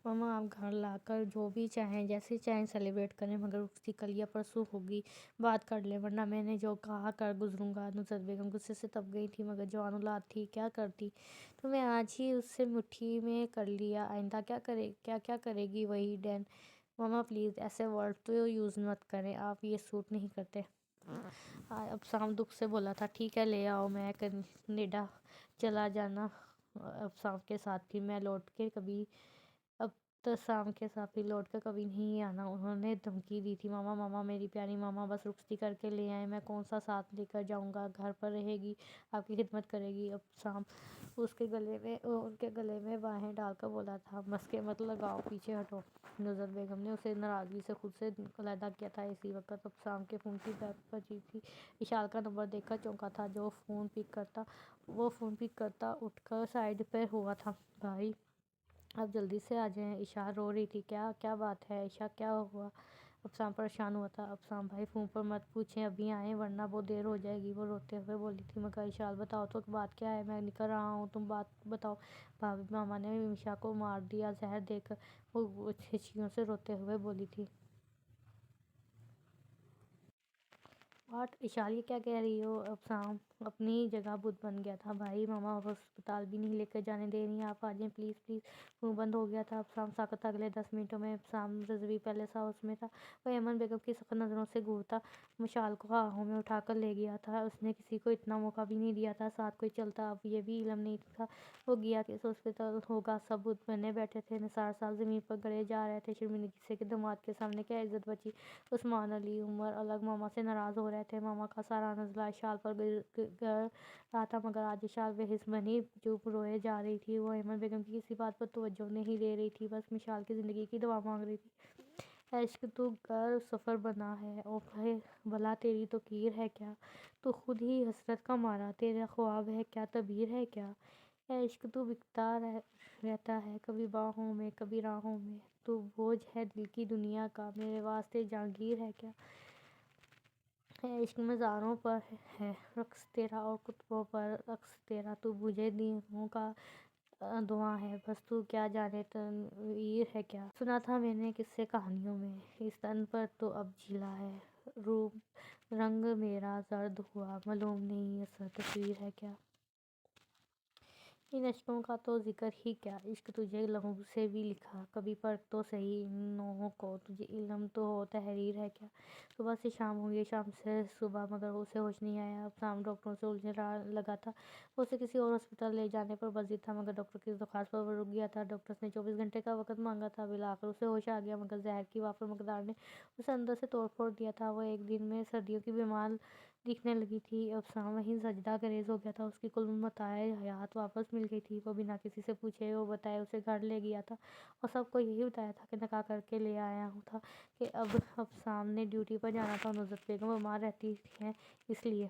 ماما آپ گھر لا کر جو بھی چاہیں جیسے چاہیں سیلیبریٹ کریں، مگر اس کی کل یا پرسوں ہوگی، بات کر لیں، ورنہ میں نے جو کہا کر گزروں گا۔ نصرت بیگم غصے سے تب گئی تھی، مگر جوان اولاد تھی، کیا کرتی؟ تو میں آج ہی اس سے مٹھی میں کر لیا، آئندہ کیا کرے گی وہی ڈین۔ ماما پلیز ایسے ورڈ تو یوز مت کریں، آپ یہ سوٹ نہیں کرتے۔ ابسام دکھ سے بولا تھا ٹھیک ہے لے آؤ، میں کینیڈا چلا جانا ابسام کے ساتھ تھی، میں لوٹ کے کبھی ابتسام کے ساتھ بھی لوٹ کر کبھی نہیں آنا۔ انہوں نے دھمکی دی تھی۔ ماما میری پیاری ماما، بس رخصتی کر کے لے آئیں، میں کون سا ساتھ لے کر جاؤں گا، گھر پر رہے گی، آپ کی خدمت کرے گی۔ ابسام ان کے گلے میں باہیں ڈال کر بولا تھا مسکے مت لگاؤ، پیچھے ہٹو۔ نصرت بیگم نے اسے ناراضگی سے خود سے علیحدہ کیا تھا۔ اسی وقت ابسام کے فون کی بیل بجی تھی۔ اشال کا نمبر دیکھ کر چونکا تھا، وہ فون پک کرتا اٹھ کر سائڈ پہ ہوا تھا۔ بھائی آپ جلدی سے آ جائیں، عشا رو رہی تھی۔ کیا بات ہے عشا، کیا ہوا؟ ابسام پریشان ہوا تھا۔ ابسام بھائی فون پر مت پوچھیں، ابھی آئیں ورنہ بہت دیر ہو جائے گی، وہ روتے ہوئے بولی تھی۔ مگر اشال بتاؤ تو بات کیا ہے، میں نکل رہا ہوں، تم بات بتاؤ۔ بھابھی ماما نے عشا کو مار دیا زہر دے کر، وہ ہچکیوں سے روتے ہوئے بولی تھی۔ واٹ اشال، یہ کیا کہہ رہی ہو؟ ابسام اپنی جگہ بت بن گیا تھا۔ بھائی ماما ہسپتال بھی نہیں لے کر جانے دے رہی ہیں، آپ آ جائیں پلیز پلیز۔ فون بند ہو گیا تھا۔ ابسام ساکت تھا۔ اگلے 10 منٹوں میں ابسام رضوی پیلس ہاؤس میں تھا۔ وہ ایمن بیگم کی سخت نظروں سے گھورتا مشال کو آہوں میں اٹھا کر لے گیا تھا۔ اس نے کسی کو اتنا موقع بھی نہیں دیا تھا، ساتھ کوئی چلتا۔ اب یہ بھی علم نہیں تھا وہ گیا کس ہسپتال ہوگا۔ سب بت بنے بیٹھے تھے، نثار صاحب زمین پر گڑے جا رہے تھے۔ شرمندگی سے کہ داماد کے سامنے کیا عزت بچی۔ عثمان علی عمر الگ ماما سے ناراض ہو رہے تھے۔ ماما کا سارا نزلہ اشال پر گر رہا تھا، مگر آج اشال بے حس بنی چپ روئے جا رہی تھی۔ وہ ایمن بیگم کی کسی بات پر توجہ نہیں دے رہی تھی، بس مشال کی زندگی کی دعا مانگ رہی تھی۔ اے عشق تو گر سفر بنا ہے، او بھلا تیری تو کیر ہے کیا، تو خود ہی حسرت کا مارا، تیرا خواب ہے کیا تعبیر ہے کیا۔ اے عشق تو بکتا رہتا ہے، کبھی باہوں میں کبھی راہوں میں، تو بوجھ ہے دل کی دنیا کا، میرے واسطے جاگیر ہے کیا۔ اے عشق مزاروں پر ہے رقص تیرا اور کتبوں پر رقص تیرا، تو مجھے دیووں کا دھواں ہے، بس تو کیا جانے تنویر ہے کیا۔ سنا تھا میں نے قصے کہانیوں میں، اس تن پر تو اب جھیلا ہے، رنگ میرا زرد ہوا، معلوم نہیں اثر تصویر ہے کیا۔ ان اشکوں کا تو ذکر ہی کیا، عشق تجھے لہو سے بھی لکھا، کبھی پرکھ تو سہی ان نوحوں کو، تجھے علم تو ہو تحریر ہے کیا۔ صبح سے شام ہوئی، شام سے صبح، مگر اسے ہوش نہیں آیا۔ ابسام ڈاکٹروں سے الجھنے لگا تھا، وہ اسے کسی اور ہسپتال لے جانے پر بضد تھا، مگر ڈاکٹر کی درخواست پر وہ رک گیا تھا۔ ڈاکٹرز نے 24 گھنٹے کا وقت مانگا تھا۔ بالآخر اسے ہوش آ گیا، مگر زہر کی وافر مقدار نے اسے اندر سے توڑ پھوڑ دیا تھا۔ وہ ایک دن میں سردیوں کی بیمار دکھنے لگی تھی۔ ابسام وہیں سجدہ گریز ہو گیا تھا، اس کی کل متاع حیات واپس مل گئی تھی۔ وہ بنا کسی سے پوچھے وہ بتائے اسے گھر لے گیا تھا، اور سب کو یہی بتایا تھا کہ نکاح کر کے لے آیا تھا، کہ اب ابسام نے ڈیوٹی پر جانا تھا اور نصرت بیگم بیمار رہتی ہیں اس لیے۔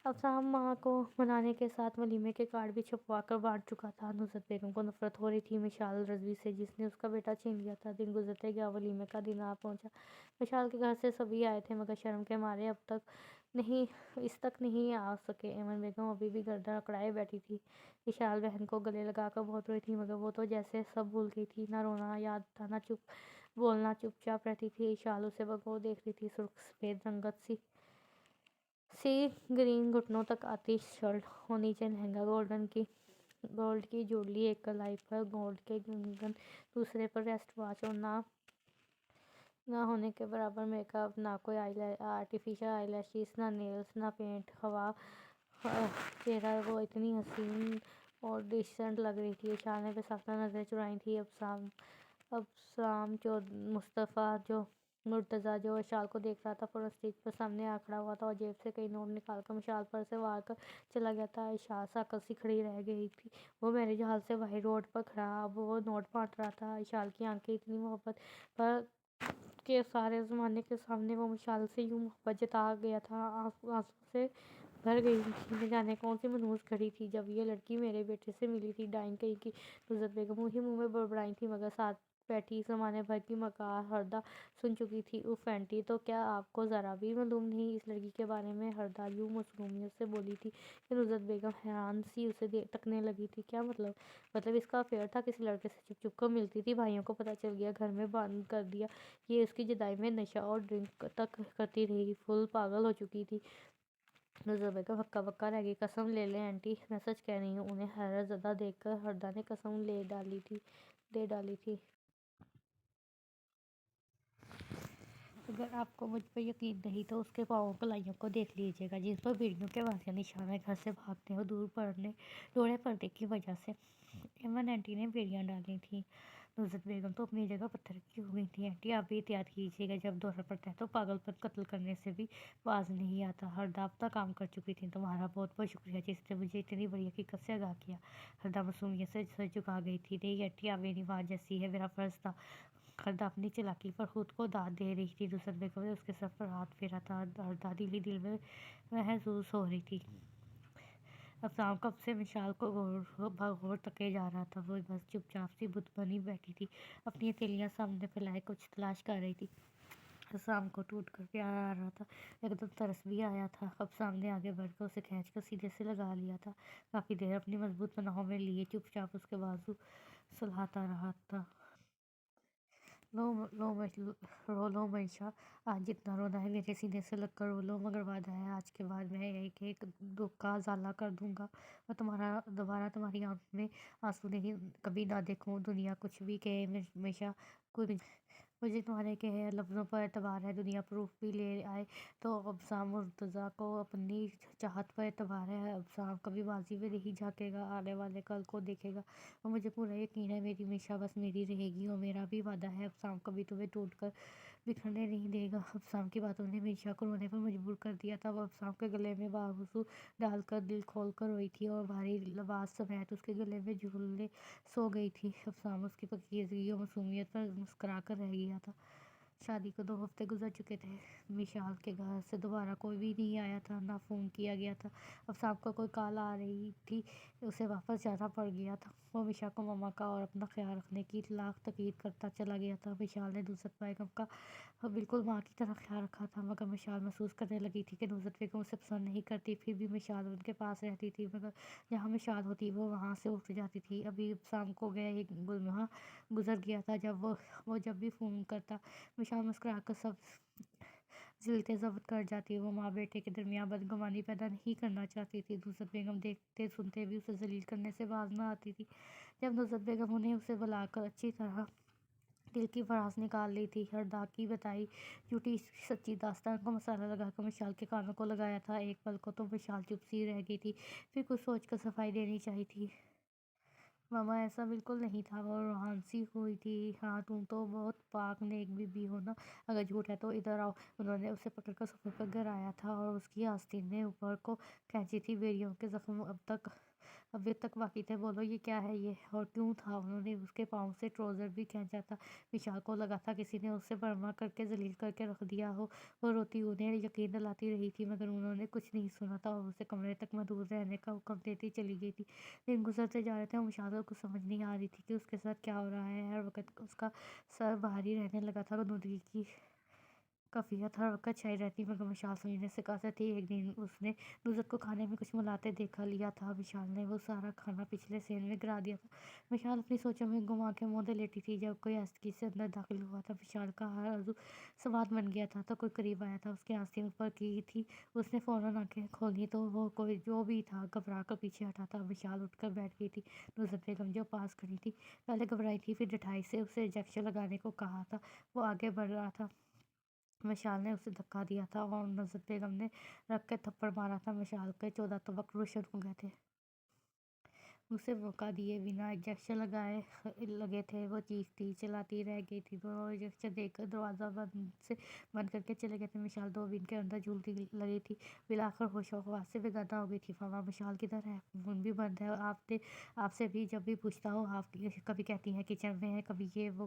ابسام ماں کو منانے کے ساتھ ولیمے کے کارڈ بھی چھپوا کر بانٹ چکا تھا۔ نصرت بیگم کو نفرت ہو رہی تھی مشال رضوی سے، جس نے اس کا بیٹا چھین لیا تھا۔ دن گزرتے گیا، ولیمے کا دن آ پہنچا۔ مشال کے گھر سے سبھی آئے تھے، مگر شرم کے مارے اس تک نہیں آ سکے۔ ایمن بیگم ابھی بھی گردن اکڑائے بیٹھی تھی۔ اشال بہن کو گلے لگا کر بہت روئی تھی، مگر وہ تو جیسے سب بھول گئی تھی، نہ رونا یاد تھا نہ بولنا، چپ چاپ رہتی تھی۔ اشال اسے بغور دیکھ رہی تھی، سرخ سفید رنگت سی گرین گھٹنوں تک آتی شرٹ اور نیچے لہنگا، گولڈ کی جویلری ایک کلائی پر، گولڈ کے کنگن دوسرے پر، ریسٹ واچ، اور نہ ہونے کے برابر میک اپ، نہ کوئی آرٹیفیشل آئی لیشز، نہ نیلز، نہ پینٹ۔ چہرہ وہ اتنی حسین اور ڈیسنٹ لگ رہی تھی۔ اشال نے بے ساختہ نظریں چرائیں تھیں۔ ابسام مصطفیٰ مرتضیٰ جو اشال کو دیکھ رہا تھا، فوراً اسٹیج پر سامنے آ کھڑا ہوا تھا اور جیب سے کئی نوٹ نکال کر مشال پر سے وار کر چلا گیا تھا۔ اشال ساکت سی کھڑی رہ گئی تھی، وہ میرج ہال سے باہر روڈ پر کھڑا اب وہ نوٹ بانٹ رہا تھا۔ اشال کی آنکھیں اتنی محبت پر کہ سارے زمانے کے سامنے وہ مشال سے یوں محبت جتا گیا تھا، آنسوں سے بھر گئی تھی۔ نہ جانے کون سی منحوس گھڑی تھی جب یہ لڑکی میرے بیٹے سے ملی تھی، ڈائن کہیں کی۔ نصرت بیگم وہی منہ میں بڑبڑائی تھی، مگر ساتھ بیٹھی زمانے بھر کی مکار ہردا سن چکی تھی۔ اف آنٹی، تو کیا آپ کو ذرا بھی معلوم نہیں اس لڑکی کے بارے میں؟ ہردا یوں معصومیت سے بولی تھی کہ نصرت بیگم حیران سی اسے تکنے لگی تھی۔ کیا مطلب؟ مطلب اس کا افیئر تھا، کسی لڑکے سے چھپ چھپ کر ملتی تھی، بھائیوں کو پتہ چل گیا، گھر میں بند کر دیا۔ یہ اس کی جدائی میں نشہ اور ڈرنک تک کرتی رہی، فل پاگل ہو چکی تھی۔ نصرت بیگم ہکا بکا رہ گئی۔ قسم لے لیں آنٹی، میں سچ کہہ رہی ہوں۔ انہیں حیرت زدہ دیکھ کر ہردا نے قسم دے ڈالی تھی۔ اگر آپ کو مجھ پر یقین نہیں تو اس کے پاؤں کلائیوں کو دیکھ لیجیے گا، جن پر بیڑیوں کے واضح نشان ہیں۔ گھر سے بھاگنے اور دور ٹوڑے پردے کی وجہ سے ایمن آنٹی نے بیڑیاں ڈالی تھیں۔ نصرت بیگم تو اپنی جگہ پتھر کی ہو گئی تھی۔ آنٹی، آپ بھی احتیاط کیجیے گا، جب دورہ پڑتا ہے تو پاگل پن قتل کرنے سے بھی باز نہیں آتا۔ ہردا اپنا کام کر چکی تھی۔ تمہارا بہت بہت شکریہ جس نے مجھے اتنی بڑی حقیقت سے آگاہ کیا۔ ہردا معصومیت سے سر جھکا گئی تھی۔ نہیں آنٹی، آپ میری ماں جیسی ہے، میرا فرض تھا۔ ہردا اپنی چالاکی پر خود کو داد دے رہی تھی۔ نصرت بیگم نے اس کے سر پر ہاتھ پھیرا تھا۔ ہردا دل میں محظوظ ہو رہی تھی۔ افسام کب سے مشال کو غور تکے جا رہا تھا۔ وہ بس چپ چاپ سی بت بنی بیٹھی تھی، اپنی ہتھیلیاں سامنے پھیلائے کچھ تلاش کر رہی تھی۔ افسام کو ٹوٹ کر پیار آ رہا تھا، ایک دم ترس بھی آیا تھا۔ افسام نے آگے بڑھ کر اسے کھینچ کر سینے سے لگا لیا تھا، کافی دیر اپنی مضبوط پناہوں میں لیے چپ چاپ اس کے بازو سلہاتا رہا تھا۔ رو لو منشا، آج جتنا رونا ہے میرے سینے سے لگ کر رو لو، مگر وعدہ ہے آج کے بعد میں ایک ایک دکھ کا ازالہ کر دوں گا اور دوبارہ تمہاری آنکھ میں آنسو نہیں کبھی نہ دیکھوں۔ دنیا کچھ بھی کہے منشا، مجھے تمہارے کہے لفظوں پر اعتبار ہے، دنیا پروف بھی لے آئے تو افسام مرتضیٰ کو اپنی چاہت پر اعتبار ہے۔ افسام کبھی ماضی میں نہیں جھانکے گا، آنے والے کل کو دیکھے گا، اور مجھے پورا یقین ہے میری منشا بس میری رہے گی، اور میرا بھی وعدہ ہے افسام کبھی تمہیں ٹوٹ کر بکھرنے نہیں دے گا۔ افسام کی باتوں نے منشا کو رونے پر مجبور کر دیا تھا۔ وہ افسام کے گلے میں بازو ڈال کر دل کھول کر روئی تھی اور بھاری لباس سمیت اس کے گلے میں جھولے سو گئی تھی۔ افسام اس کی پاکیزگی اور معصومیت پر مسکرا کر رہ گیا تھا۔ شادی کو 2 ہفتے گزر چکے تھے۔ مشال کے گھر سے دوبارہ کوئی بھی نہیں آیا تھا، نہ فون کیا گیا تھا۔ افسام کو کوئی کال آ رہی تھی، اسے واپس جانا پڑ گیا تھا۔ وہ مشا کو ماما کا اور اپنا خیال رکھنے کی لاکھ تاکید کرتا چلا گیا تھا۔ مشال نے نصرت بیگم کا بالکل ماں کی طرح خیال رکھا تھا، مگر مشال محسوس کرنے لگی تھی کہ نصرت بیگم اسے پسند نہیں کرتی۔ پھر بھی مشال ان کے پاس رہتی تھی، مگر جہاں مشال ہوتی وہ وہاں سے اٹھ جاتی تھی۔ ابھی افسام کو گیا ایک لمحہ گزر گیا تھا جب وہ جب بھی فون کرتا، مشال مسکرا کر سب ذلتیں ضبط کر جاتی۔ وہ ماں بیٹے کے درمیان بدگمانی پیدا نہیں کرنا چاہتی تھی۔ نصرت بیگم دیکھتے سنتے بھی اسے ذلیل کرنے سے باز نہ آتی تھی۔ جب نصرت بیگم انہیں اسے بلا کر اچھی طرح دل کی بھڑاس نکال لی تھی، ہردا کی بتائی جھوٹی سچی داستان کو مسالہ لگا کر مشال کے کانوں کو لگایا تھا۔ ایک پل کو تو مشال چپ سی رہ گئی تھی، پھر کچھ سوچ کر صفائی دینی چاہی تھی۔ ماما ایسا بالکل نہیں تھا، وہ روحان سی ہوئی تھی۔ ہاں، تم تو بہت پاک نیک بی بی ہو نا، اگر جھوٹ ہے تو ادھر آؤ۔ انہوں نے اسے پکڑ کر صوفے پر گرایا تھا اور اس کی آستین میں اوپر کو کھینچی تھی۔ بیڑیوں کے زخم ابھی تک باقی تھے، بولو یہ کیا ہے یہ، اور کیوں تھا؟ انہوں نے اس کے پاؤں سے ٹراؤزر بھی کھینچا تھا۔ مشال کو لگا تھا کسی نے اسے برما کر کے ذلیل کر کے رکھ دیا ہو۔ وہ روتی انہیں یقین دلاتی رہی تھی، مگر انہوں نے کچھ نہیں سنا تھا اور اسے کمرے تک محدود رہنے کا حکم دیتی چلی گئی تھی۔ دن گزرتے جا رہے تھے اور مشال کو کچھ سمجھ نہیں آ رہی تھی کہ اس کے ساتھ کیا ہو رہا ہے۔ ہر وقت اس کا سر بھاری رہنے لگا تھا، نودگی کی کیفیت ہر وقت چھائی رہتی، مگر مشال سمجھنے سے قاصر تھی۔ ایک دن اس نے نصرت کو کھانے میں کچھ ملاتے دیکھ لیا تھا۔ مشال نے وہ سارا کھانا پچھلے صحن میں گرا دیا تھا۔ مشال اپنی سوچوں میں گم آنکھیں موندے لیٹی تھی، جب کوئی آہستگی سے اندر داخل ہوا تھا۔ مشال کا ہر عضو سواد بن گیا تھا۔ کوئی قریب آیا تھا، اس کی آستین اوپر کی تھی، اس نے فوراً آنکھیں کھولیں تو وہ کوئی جو بھی تھا گھبرا کر پیچھے ہٹا تھا۔ مشال اٹھ کر بیٹھ گئی تھی۔ نصرت بیگم جو پاس کھڑی تھی، پہلے گھبرائی تھی، پھر ڈٹھائی سے اسے انجیکشن لگانے کو کہا تھا۔ وہ آگے بڑھ رہا تھا، مشال نے اسے دھکا دیا تھا اور نصرت بیگم نے رکھ کے تھپڑ مارا تھا۔ مشال کے 14 توق روشن ہو گئے تھے۔ اسے موقع دیے بنا انجیکشن لگے تھے۔ وہ چیختی چلاتی رہ گئی تھی۔ دونوں انجیکشن دے کر دروازہ بند کر کے چلے گئے تھے۔ مشال 2 بن کے اندر جھولتی لگی تھی، بالآخر ہوش و حواس سے بیگانہ ہو گئی تھی۔ ماما، مشال کدھر ہے؟ فون بھی بند ہے، آپ سے بھی جب بھی پوچھتا ہوں آپ کبھی کہتی ہیں کچن میں ہے، کبھی یہ وہ۔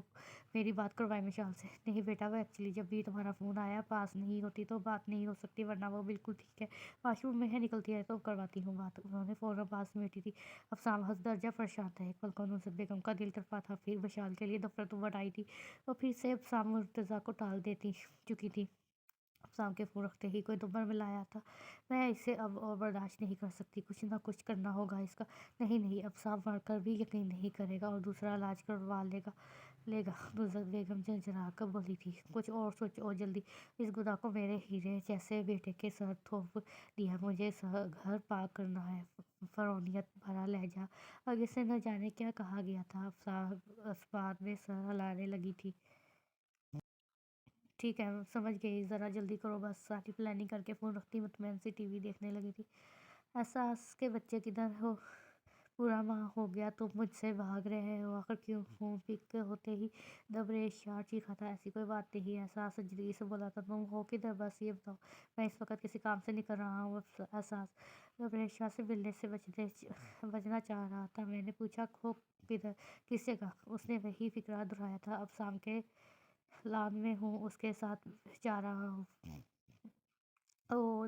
میری بات کروائیں مشال سے۔ نہیں بیٹا، وہ ایکچولی جب بھی تمہارا فون آیا پاس نہیں ہوتی تو بات نہیں ہو سکتی، ورنہ وہ بالکل ٹھیک ہے۔ واش روم میں ہے، نکلتی ہے تو کرواتی ہوں بات۔ انہوں نے فوراً بات سمیٹی تھی۔ افسانہ افسام ہنس درجہ پریشان تھا۔ ایک پل کو نصرت بیگم کا دل تڑپا تھا، پھر وشال کے لیے دفتر تو بٹ آئی تھی اور پھر سے افسام مرتضیٰ کو ٹال دیتی چکی تھی۔ افسام کے فون رکھتے ہی کوئی نمبر ملا آیا تھا۔ میں اسے اب اور برداشت نہیں کر سکتی، کچھ نہ کچھ کرنا ہوگا اس کا۔ نہیں، افسام مر کر بھی یقین نہیں کرے گا اور دوسرا علاج کروا لے گا۔ نصرت بیگم جھنجھلا کر بولی تھی، کچھ اور سوچو اور جلدی۔ اس گناہ کو میرے ہیرے جیسے بیٹے کے سر تھوپ دیا، مجھے گھر پاک کرنا ہے۔ فرعونیت بھرا لہجہ آگے سے نہ جانے کیا کہا گیا تھا۔ افسام اسبات میں سر ہلانے لگی تھی۔ ٹھیک ہے سمجھ گئی، ذرا جلدی کرو بس۔ ساری پلاننگ کر کے فون رکھتی مطمئن سی ٹی وی دیکھنے لگی تھی۔ احساس کے بچے کدھر ہو؟ پورا ماہ ہو گیا تم مجھ سے بھاگ رہے ہو، آخر کیوں؟ فون پک ہوتے ہی دبریش شاہ چیخا تھا، ایسی کوئی بات نہیں۔ احساس سنجیدگی سے بولا تھا، تم ہو کدھر بس یہ بتاؤ، میں اس وقت کسی کام سے نکل رہا ہوں۔ احساس دبریش شاہ سے ملنے سے بچنا چاہ رہا تھا۔ میں نے پوچھا ہو کدھر، کس جگہ؟ اس نے وہی فقرہ دہرایا تھا، اب شام کے لان میں ہوں، اس کے ساتھ جا رہا ہوں۔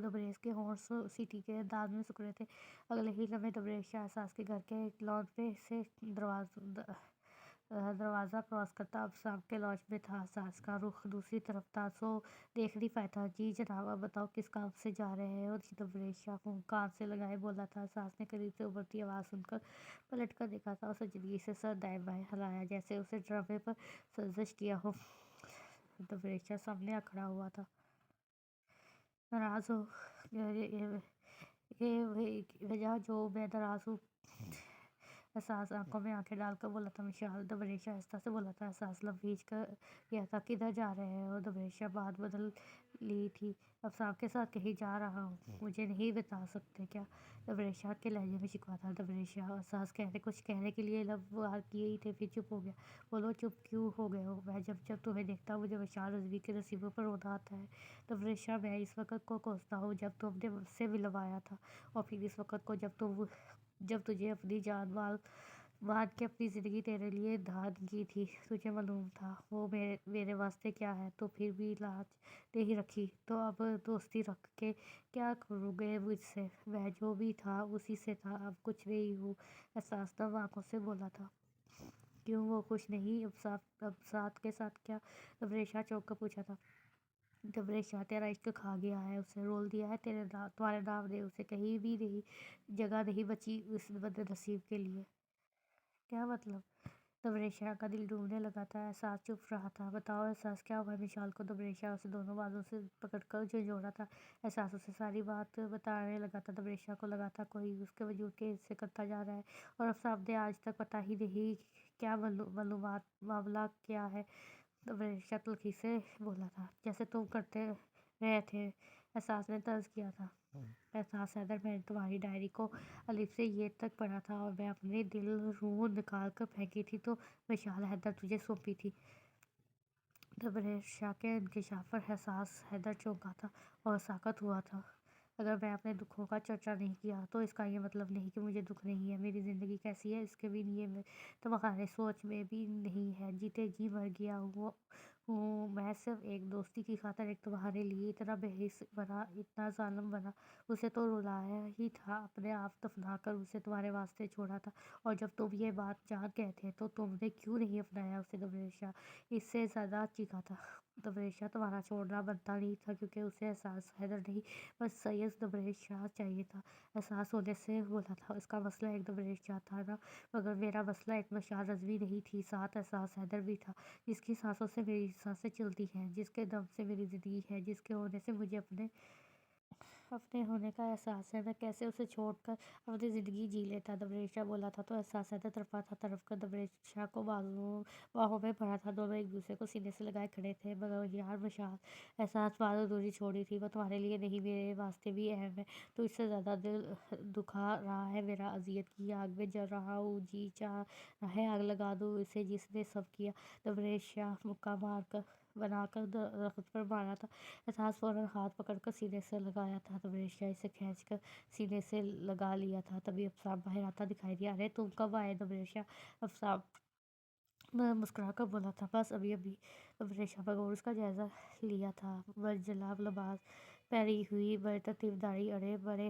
دبریش کے ہونٹ سیٹی کے انداز میں سکڑے تھے۔ اگلے ہی لمحے دبریش شاہ احساس کے گھر کے لان پہ سے دروازہ کراس کرتا افسام کے لاج میں تھا۔ احساس کا رخ دوسری طرف تھا، سو دیکھ نہیں پایا تھا۔ جی جناب، اب بتاؤ کس کام سے جا رہے ہو؟ دبریش شاہ فون کان سے لگائے بولا تھا۔ احساس نے قریب سے ابھرتی آواز سن کر پلٹ کر دیکھا تھا اور سنجیدگی سے سر دائیں بائیں ہلایا، جیسے اسے ڈرامے پر سرزش کیا ہو۔ دبریش شاہ سامنے آ کھڑا ہوا تھا۔ ناراض ہو؟ یہ وجہ جو میں ناراض ہوں؟ احساس آنکھوں میں آنکھیں ڈال کر بولا تھا۔ مشال، دبریش شاہ آہستہ سے بولا تھا۔ احساس لبریز کر گیا تھا، کدھر جا رہے ہو؟ دبریش شاہ بات بدل لی تھی، افسام کے ساتھ کہیں جا رہا ہوں۔ مجھے نہیں بتا سکتے کیا؟ دبریش شاہ کے لہجے میں شکوہ تھا۔ دبریش شاہ احساس کچھ کہنے کے لیے لب باہر کیے ہی تھے، پھر چپ ہو گیا۔ بولو، چپ کیوں ہو گئے ہو؟ میں جب تمہیں دیکھتا ہوں مجھے وشال رضوی کے نصیبوں پر رونا آتا ہے۔ دبریش شاہ، میں اس وقت کو کوستا ہوں جب تم نے مجھ سے ملوایا تھا، اور پھر اس وقت کو جب تجھے اپنی جان مال باندھ کے اپنی زندگی تیرے لیے دھان کی تھی۔ تجھے معلوم تھا وہ میرے واسطے کیا ہے، تو پھر بھی لاج نہیں رکھی۔ تو اب دوستی رکھ کے کیا کرو گے مجھ سے؟ وہ جو بھی تھا اسی سے تھا، اب کچھ نہیں ہوں۔ احساس نم آنکھوں سے بولا تھا۔ کیوں وہ خوش نہیں؟ اب ساتھ کے ساتھ کیا؟ دبریش شاہ چونک کر پوچھا تھا۔ دبریش شاہ، تیرا عشق کھا گیا ہے، اسے رول دیا ہے تمہارے نام نے، اسے کہیں بھی جگہ نہیں بچی اس بد نصیب کے لیے۔ کیا مطلب؟ دبریش شاہ کا دل ڈوبنے لگا تھا۔ احساس چپ رہا تھا۔ بتاؤ احساس، کیا ہوا ہے مشال کو؟ دبریش شاہ اسے دونوں بازوں سے پکڑ کر جھنجھوڑا تھا۔ احساس اسے ساری بات بتانے لگا تھا۔ دبریش شاہ کو لگا تھا کوئی اس کے وجود کے حصے کرتا جا رہا ہے، اور افسام نے آج تک پتا ہی نہیں کیا معاملہ کیا ہے۔ دبریش شاہ تلخی سے بولا تھا، جیسے تم کرتے رہے تھے۔ احساس نے طرز کیا تھا۔ احساس حیدر، میں نے تمہاری ڈائری کو الف سے یہ تک پڑھا تھا، اور میں اپنے دل روح نکال کر پھینکی تھی تو مشال حیدر تجھے سونپی تھی۔ دبریش شاہ کے انکشاف پر احساس حیدر چونکا تھا اور ساکت ہوا تھا۔ اگر میں اپنے دکھوں کا چرچا نہیں کیا تو اس کا یہ مطلب نہیں کہ مجھے دکھ نہیں ہے۔ میری زندگی کیسی ہے اس کے بھی لیے تمہارے سوچ میں بھی نہیں ہے۔ جیتے جی مر گیا ہوں میں، صرف ایک دوستی کی خاطر، ایک تمہارے لیے۔ اتنا بے حس بنا، اتنا ظالم بنا، اسے تو رلایا ہی تھا، اپنے آپ دفنا کر اسے تمہارے واسطے چھوڑا تھا، اور جب تم یہ بات جان گئے تھے تو تم نے کیوں نہیں اپنایا اسے؟ دبریش شاہ اس سے زیادہ چیخا تھا۔ دبریش شاہ، تمہارا چھوڑنا بنتا نہیں تھا، کیونکہ اسے احساس حیدر نہیں بس سید دبریش شاہ چاہیے تھا۔ احساس ہونے سے بولا تھا، اس کا مسئلہ ایک دبریش شاہ تھا نا، مگر میرا مسئلہ ایک مشال رضوی نہیں تھی، ساتھ احساس حیدر بھی تھا، جس کی سانسوں سے میری سانسیں چلتی ہیں، جس کے دم سے میری زندگی ہے، جس کے ہونے سے مجھے اپنے ہونے کا احساس ہے۔ میں کیسے اسے چھوڑ کر اپنی زندگی جی لیتا؟ دبریش شاہ بولا تھا تو احساس حیدر تڑپ کر دبریش شاہ کو باہوں میں بھرا تھا۔ دونوں ایک دوسرے کو سینے سے لگائے کھڑے تھے۔ مگر یار مشال، احساس بات دوری چھوڑی تھی، وہ تمہارے لیے نہیں میرے واسطے بھی اہم ہے۔ تو اس سے زیادہ دل دکھا رہا ہے میرا، اذیت کی آگ میں جل رہا ہوں، جی چاہ رہا ہے آگ لگا دوں اسے جس نے سب کیا۔ دبریش شاہ مکہ بنا کر درخت پر مارا تھا۔ احساس فوراً ہاتھ پکڑ کر سینے سے لگایا تھا۔ دبریش شاہ اسے کھینچ کر سینے سے لگا لیا تھا۔ تبھی افسام باہر آتا دکھائی دیا۔ ارے تم کب آئے دبریش شاہ؟ افسام مسکرا کر بولا تھا، بس ابھی۔ دبریش شاہ بغور اس کا جائزہ لیا تھا۔ منجلاب لباس پہنی ہوئی، بڑی ترتیب داری، اڑے بڑے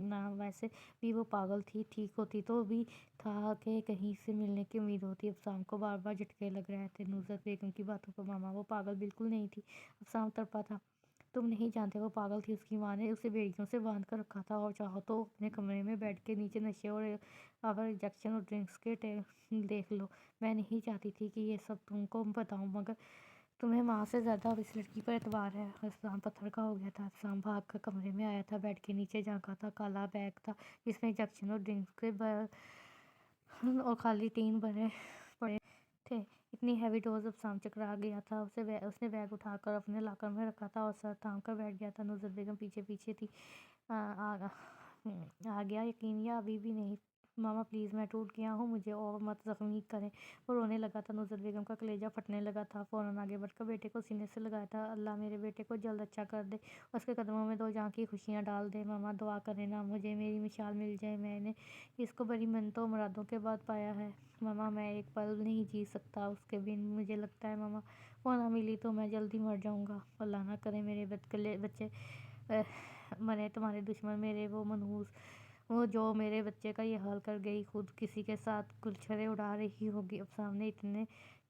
نہ ویسے بھی وہ پاگل تھی، ٹھیک ہوتی تو بھی تھا کہ کہیں سے ملنے کی امید ہوتی۔ افسام کو بار بار جھٹکے لگ رہے تھے نصرت بیگم کی باتوں پر۔ ماما وہ پاگل بالکل نہیں تھی، افسام تڑپا تھا۔ تم نہیں جانتے وہ پاگل تھی، اس کی ماں نے اسے بیڑیوں سے باندھ کر رکھا تھا، اور چاہو تو اپنے کمرے میں بیڈ کے نیچے نشے اور انجیکشن اور ڈرنکس کے دیکھ لو۔ میں نہیں چاہتی تھی کہ یہ سب تم کو بتاؤں، مگر تمہیں ماں سے زیادہ اب اس لڑکی پر اعتبار ہے۔ افسام پتھر کا ہو گیا تھا۔ افسام بھاگ کر کمرے میں آیا تھا، بیڈ کے نیچے جھانکا تھا، کالا بیگ تھا جس میں انجیکشن اور ڈرنکس کے اور خالی ٹین بھرے پڑے تھے۔ اتنی ہیوی ڈوز افسام چکرا گیا تھا۔ اس نے بیگ اٹھا کر اپنے لاکر میں رکھا تھا اور سر تھام کر بیٹھ گیا تھا۔ نصرت بیگم پیچھے پیچھے تھی۔ آ گیا یقین یا ابھی بھی نہیں؟ ماما پلیز، میں ٹوٹ گیا ہوں، مجھے اور مت زخمی کریں۔ وہ رونے لگا تھا۔ نصرت بیگم کا کلیجہ پھٹنے لگا تھا۔ فوراً آگے بڑھ کر بیٹے کو سینے سے لگایا تھا۔ اللہ میرے بیٹے کو جلد اچھا کر دے، اس کے قدموں میں دو جہاں کی خوشیاں ڈال دے۔ ماما دعا کریں نا، مجھے میری مثال مل جائے۔ میں نے اس کو بڑی منتوں اور مرادوں کے بعد پایا ہے۔ ماما میں ایک پل نہیں جی سکتا اس کے بن۔ مجھے لگتا ہے ماما وہ نہ ملی تو میں جلدی مر جاؤں گا۔ اللہ نہ کرے میرے بچے مرے، تمہارے دشمن میرے وہ منحوس، وہ جو میرے بچے کا یہ حال کر گئی، خود کسی کے ساتھ گلچھرے اڑا رہی ہوگی۔ افسام نے اتنے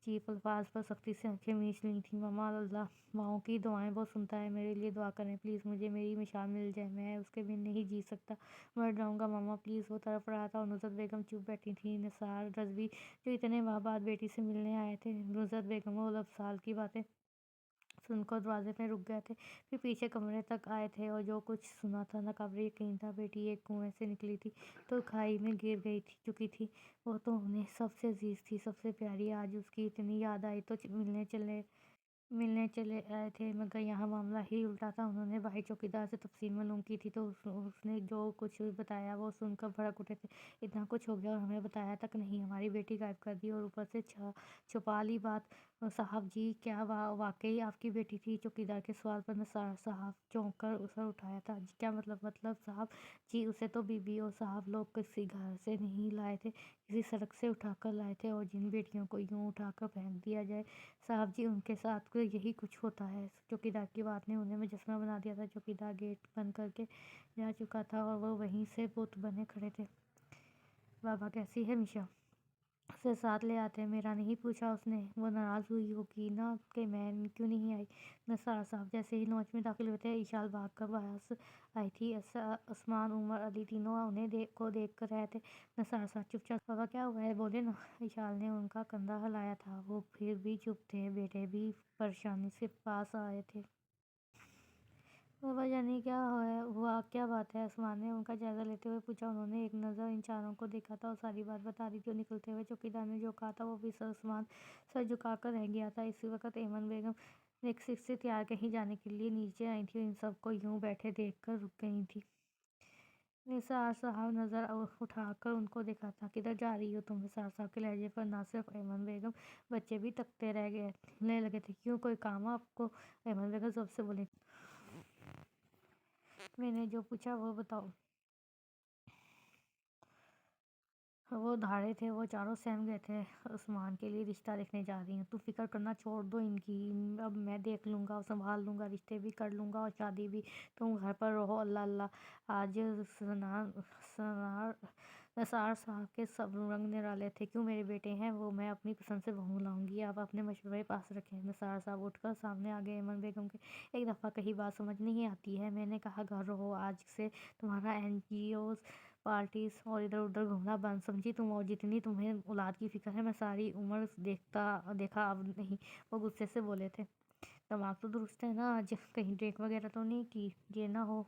چیپ الفاظ پر سختی سے آنکھیں مینچ لی تھیں۔ ماما اللہ ماؤں کی دعائیں وہ سنتا ہے، میرے لیے دعا کریں پلیز، مجھے میری مثال مل جائے، میں اس کے بن نہیں جی سکتا، مر جاؤں گا ماما پلیز۔ وہ تڑپ رہا تھا اور نصرت بیگم چپ بیٹھی تھی۔ نثار رضوی جو اتنے ماہ بعد بیٹی سے ملنے آئے تھے، نصرت بیگم وہ افضال کی باتیں سن کر دروازے میں رک گئے تھے، پھر پیچھے کمرے تک آئے تھے، اور جو کچھ سنا تھا ناقابل یقین تھا۔ بیٹی ایک کنویں سے نکلی تھی تو کھائی میں گر چکی تھی، وہ تو انہیں سب سے عزیز تھی، سب سے پیاری۔ آج اس کی اتنی یاد آئی تو ملنے چلے آئے تھے، مگر یہاں معاملہ ہی الٹا تھا۔ انہوں نے بھائی چوکیدار سے تفصیل معلوم کی تھی تو اس نے جو کچھ بتایا وہ سن کر بھڑک اٹھے تھے۔ اتنا کچھ ہو گیا اور ہمیں بتایا تک نہیں، ہماری بیٹی غائب کر دی اور اوپر سے چھپا لی بات۔ صاحب جی کیا واقعی آپ کی بیٹی تھی؟ چوکیدار کے سوال پر نثار صاحب چونک کر سر اٹھایا تھا۔ کیا مطلب صاحب جی؟ اسے تو بی بی اور صاحب لوگ کسی گھر سے نہیں لائے تھے، کسی سڑک سے اٹھا کر لائے تھے، اور جن بیٹیوں کو یوں اٹھا کر پھینک دیا جائے صاحب جی ان کے ساتھ یہی کچھ ہوتا ہے۔ چوکیدار کی بات نے انہیں مجسمہ بنا دیا تھا۔ چوکیدار گیٹ بند کر کے جا چکا تھا اور وہ وہیں سے بت بنے کھڑے تھے۔ بابا کیسی ہے میشا؟ اسے ساتھ لے آتے، میرا نہیں پوچھا اس نے؟ وہ ناراض ہوئی ہوگی نا کہ میں کیوں نہیں آئی؟ نثار صاحب جیسے ہی لانچ میں داخل ہوئے تھے، ایشال بھاگ کر باس آئی تھی۔ عثمان، عمر، علی تینوں انہیں کو دیکھ کر رہے تھے۔ نثار صاحب چپ چاپ، بابا کیا ہوا ہے بولے نا۔ ایشال نے ان کا کندھا ہلایا تھا۔ وہ پھر بھی چپ تھے، بیٹے بھی پریشانی سے پاس آئے تھے۔ بابا جانی کیا ہوا، کیا بات ہے؟ عثمان نے ان کا جائزہ لیتے ہوئے پوچھا۔ انہوں نے ایک نظر ان چاروں کو دیکھا تھا اور ساری بات بتا دی تھی۔ اور نکلتے ہوئے چوکیدار نے جو کہا تھا وہ بھی عثمان سر جھکا کر رہ گیا تھا۔ اسی وقت ایمن بیگم رکشے سے تیار کہیں جانے کے لیے نیچے آئی تھیں اور ان سب کو یوں بیٹھے دیکھ کر رک گئی تھیں۔ نثار صاحب نظر اٹھا کر ان کو دیکھا تھا۔ کدھر جا رہی ہو تم؟ نثار صاحب کے لہجے پر نہ صرف ایمن بیگم بچے بھی تکتے رہنے لگے تھے۔ کیوں، کوئی کام آپ کو؟ ایمن بیگم ضبط سے بولی۔ میں نے جو پوچھا وہ بتاؤ۔ وہ دھاڑے تھے، وہ چاروں سہم گئے تھے۔ عثمان کے لیے رشتہ دیکھنے جا رہی ہوں۔ تم فکر کرنا چھوڑ دو ان کی، اب میں دیکھ لوں گا، سنبھال لوں گا، رشتے بھی کر لوں گا اور شادی بھی۔ تم گھر پر رہو، اللہ اللہ۔ آج نثار صاحب کے سب رنگ نرالے تھے۔ کیوں، میرے بیٹے ہیں وہ، میں اپنی پسند سے بہو لاؤں گی، آپ اپنے مشورے پاس رکھیں۔ نثار صاحب اٹھ کر سامنے آ گئے۔ ایمن بیگم کے ایک دفعہ کہی بات سمجھ نہیں آتی ہے، میں نے کہا گھر رہو، آج سے تمہارا NGOs پارٹیز اور ادھر ادھر گھومنا بند، سمجھی تم؟ اور جتنی تمہیں اولاد کی فکر ہے میں ساری عمر دیکھا اب نہیں۔ وہ غصے سے بولے تھے۔ دماغ تو درست ہے نا؟ آج کہیں ڈرنک وغیرہ تو نہیں کی؟ یہ نہ ہو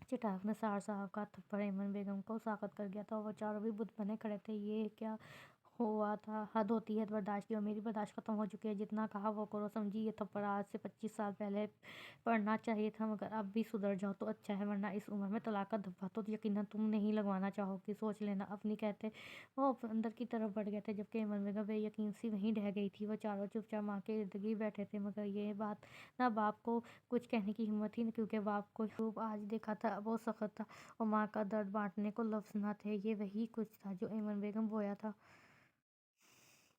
چٹاک۔ نثار صاحب کا تھپڑ ایمن بیگم کو ساخت کر گیا تھا اور وہ چاروں بھی بت بنے کھڑے تھے۔ یہ کیا ہوا تھا؟ حد ہوتی ہے برداشت کی، اور میری برداشت ختم ہو چکی ہے، جتنا کہا وہ کرو، سمجھی؟ یہ تھپڑ آج سے 25 سال پہلے پڑنا چاہیے تھا، مگر اب بھی سدھر جاؤ تو اچھا ہے، ورنہ اس عمر میں طلاق کا دھبا تو یقیناً تم نہیں لگوانا چاہو گی، سوچ لینا اپنی۔ کہتے وہ اندر کی طرف بڑھ گئے تھے، جبکہ ایمن بیگم بے یقین سی وہیں ڈھہ گئی تھی۔ وہ چاروں چپ چاپ ماں کے ارد گرد بیٹھے تھے، مگر یہ بات نہ باپ کو کچھ کہنے کی ہمت تھی، کیونکہ باپ کو خوب آج دیکھا تھا، وہ سخت تھا، اور ماں کا درد بانٹنے کو لفظ نہ تھے۔ یہ وہی کچھ تھا جو ایمن بیگم بویا تھا۔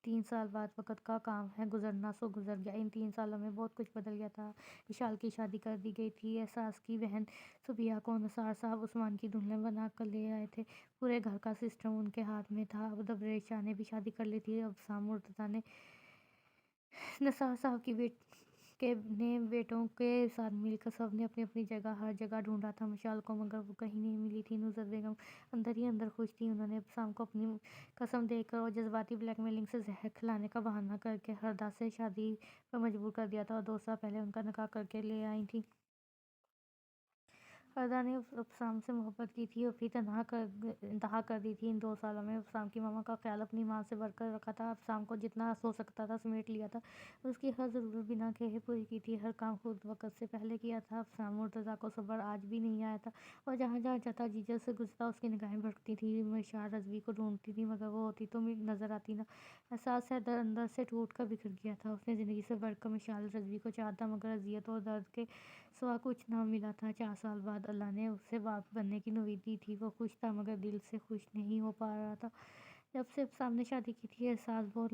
3 سال بعد وقت کا کام ہے، گزرنا سو گزر گیا۔ ان 3 سالوں میں بہت کچھ بدل گیا تھا۔ وشال کی شادی کر دی گئی تھی۔ احساس کی بہن صبیحہ کو نثار صاحب عثمان کی دلہن بنا کر لے آئے تھے۔ پورے گھر کا سسٹم ان کے ہاتھ میں تھا۔ اب دبریز شاہ نے بھی شادی کر لی تھی۔ ابسام مرتضیٰ نے نثار صاحب نے بیٹوں کے ساتھ مل کر سب نے اپنی اپنی جگہ ہر جگہ ڈھونڈا تھا مشال کو، مگر وہ کہیں نہیں ملی تھی۔ نصرت بیگم اندر ہی اندر خوش تھی۔ انہوں نے ابسام کو اپنی قسم دے کر اور جذباتی بلیک میلنگ سے زہر کھلانے کا بہانہ کر کے ہردا سے شادی پر مجبور کر دیا تھا اور 2 سال پہلے ان کا نکاح کر کے لے آئی تھیں۔ ہردا نے ابسام سے محبت کی تھی اور پھر انتہا کر دی تھی۔ ان 2 سالوں میں ابسام کی ماما کا خیال اپنی ماں سے بڑھ کر رکھا تھا۔ ابسام کو جتنا ہو سکتا تھا سمیٹ لیا تھا۔ اس کی ہر ضرورت بنا کہے پوری کی تھی۔ ہر کام خود وقت سے پہلے کیا تھا۔ ابسام مرتضیٰ کو صبر آج بھی نہیں آیا تھا اور جہاں جہاں جاتا جیجا سے گزرتا اس کی نگاہیں بھٹکتی تھیں۔ مشال رضوی کو ڈھونڈتی تھی مگر وہ ہوتی تو نظر آتی نہ۔ احساس اندر سے ٹوٹ کر بکھر گیا تھا۔ اس نے زندگی سے بڑھ کر مشال رضوی کو چاہا تھا مگر اذیت اور درد کے سوا کچھ نہ ملا تھا۔ 4 سال بعد اللہ نے اسے باپ بننے کی نوید دی تھی۔ وہ خوش تھا مگر دل سے خوش نہیں ہو پا رہا تھا۔ جب سے ابسام نے شادی کی تھی احساس بہت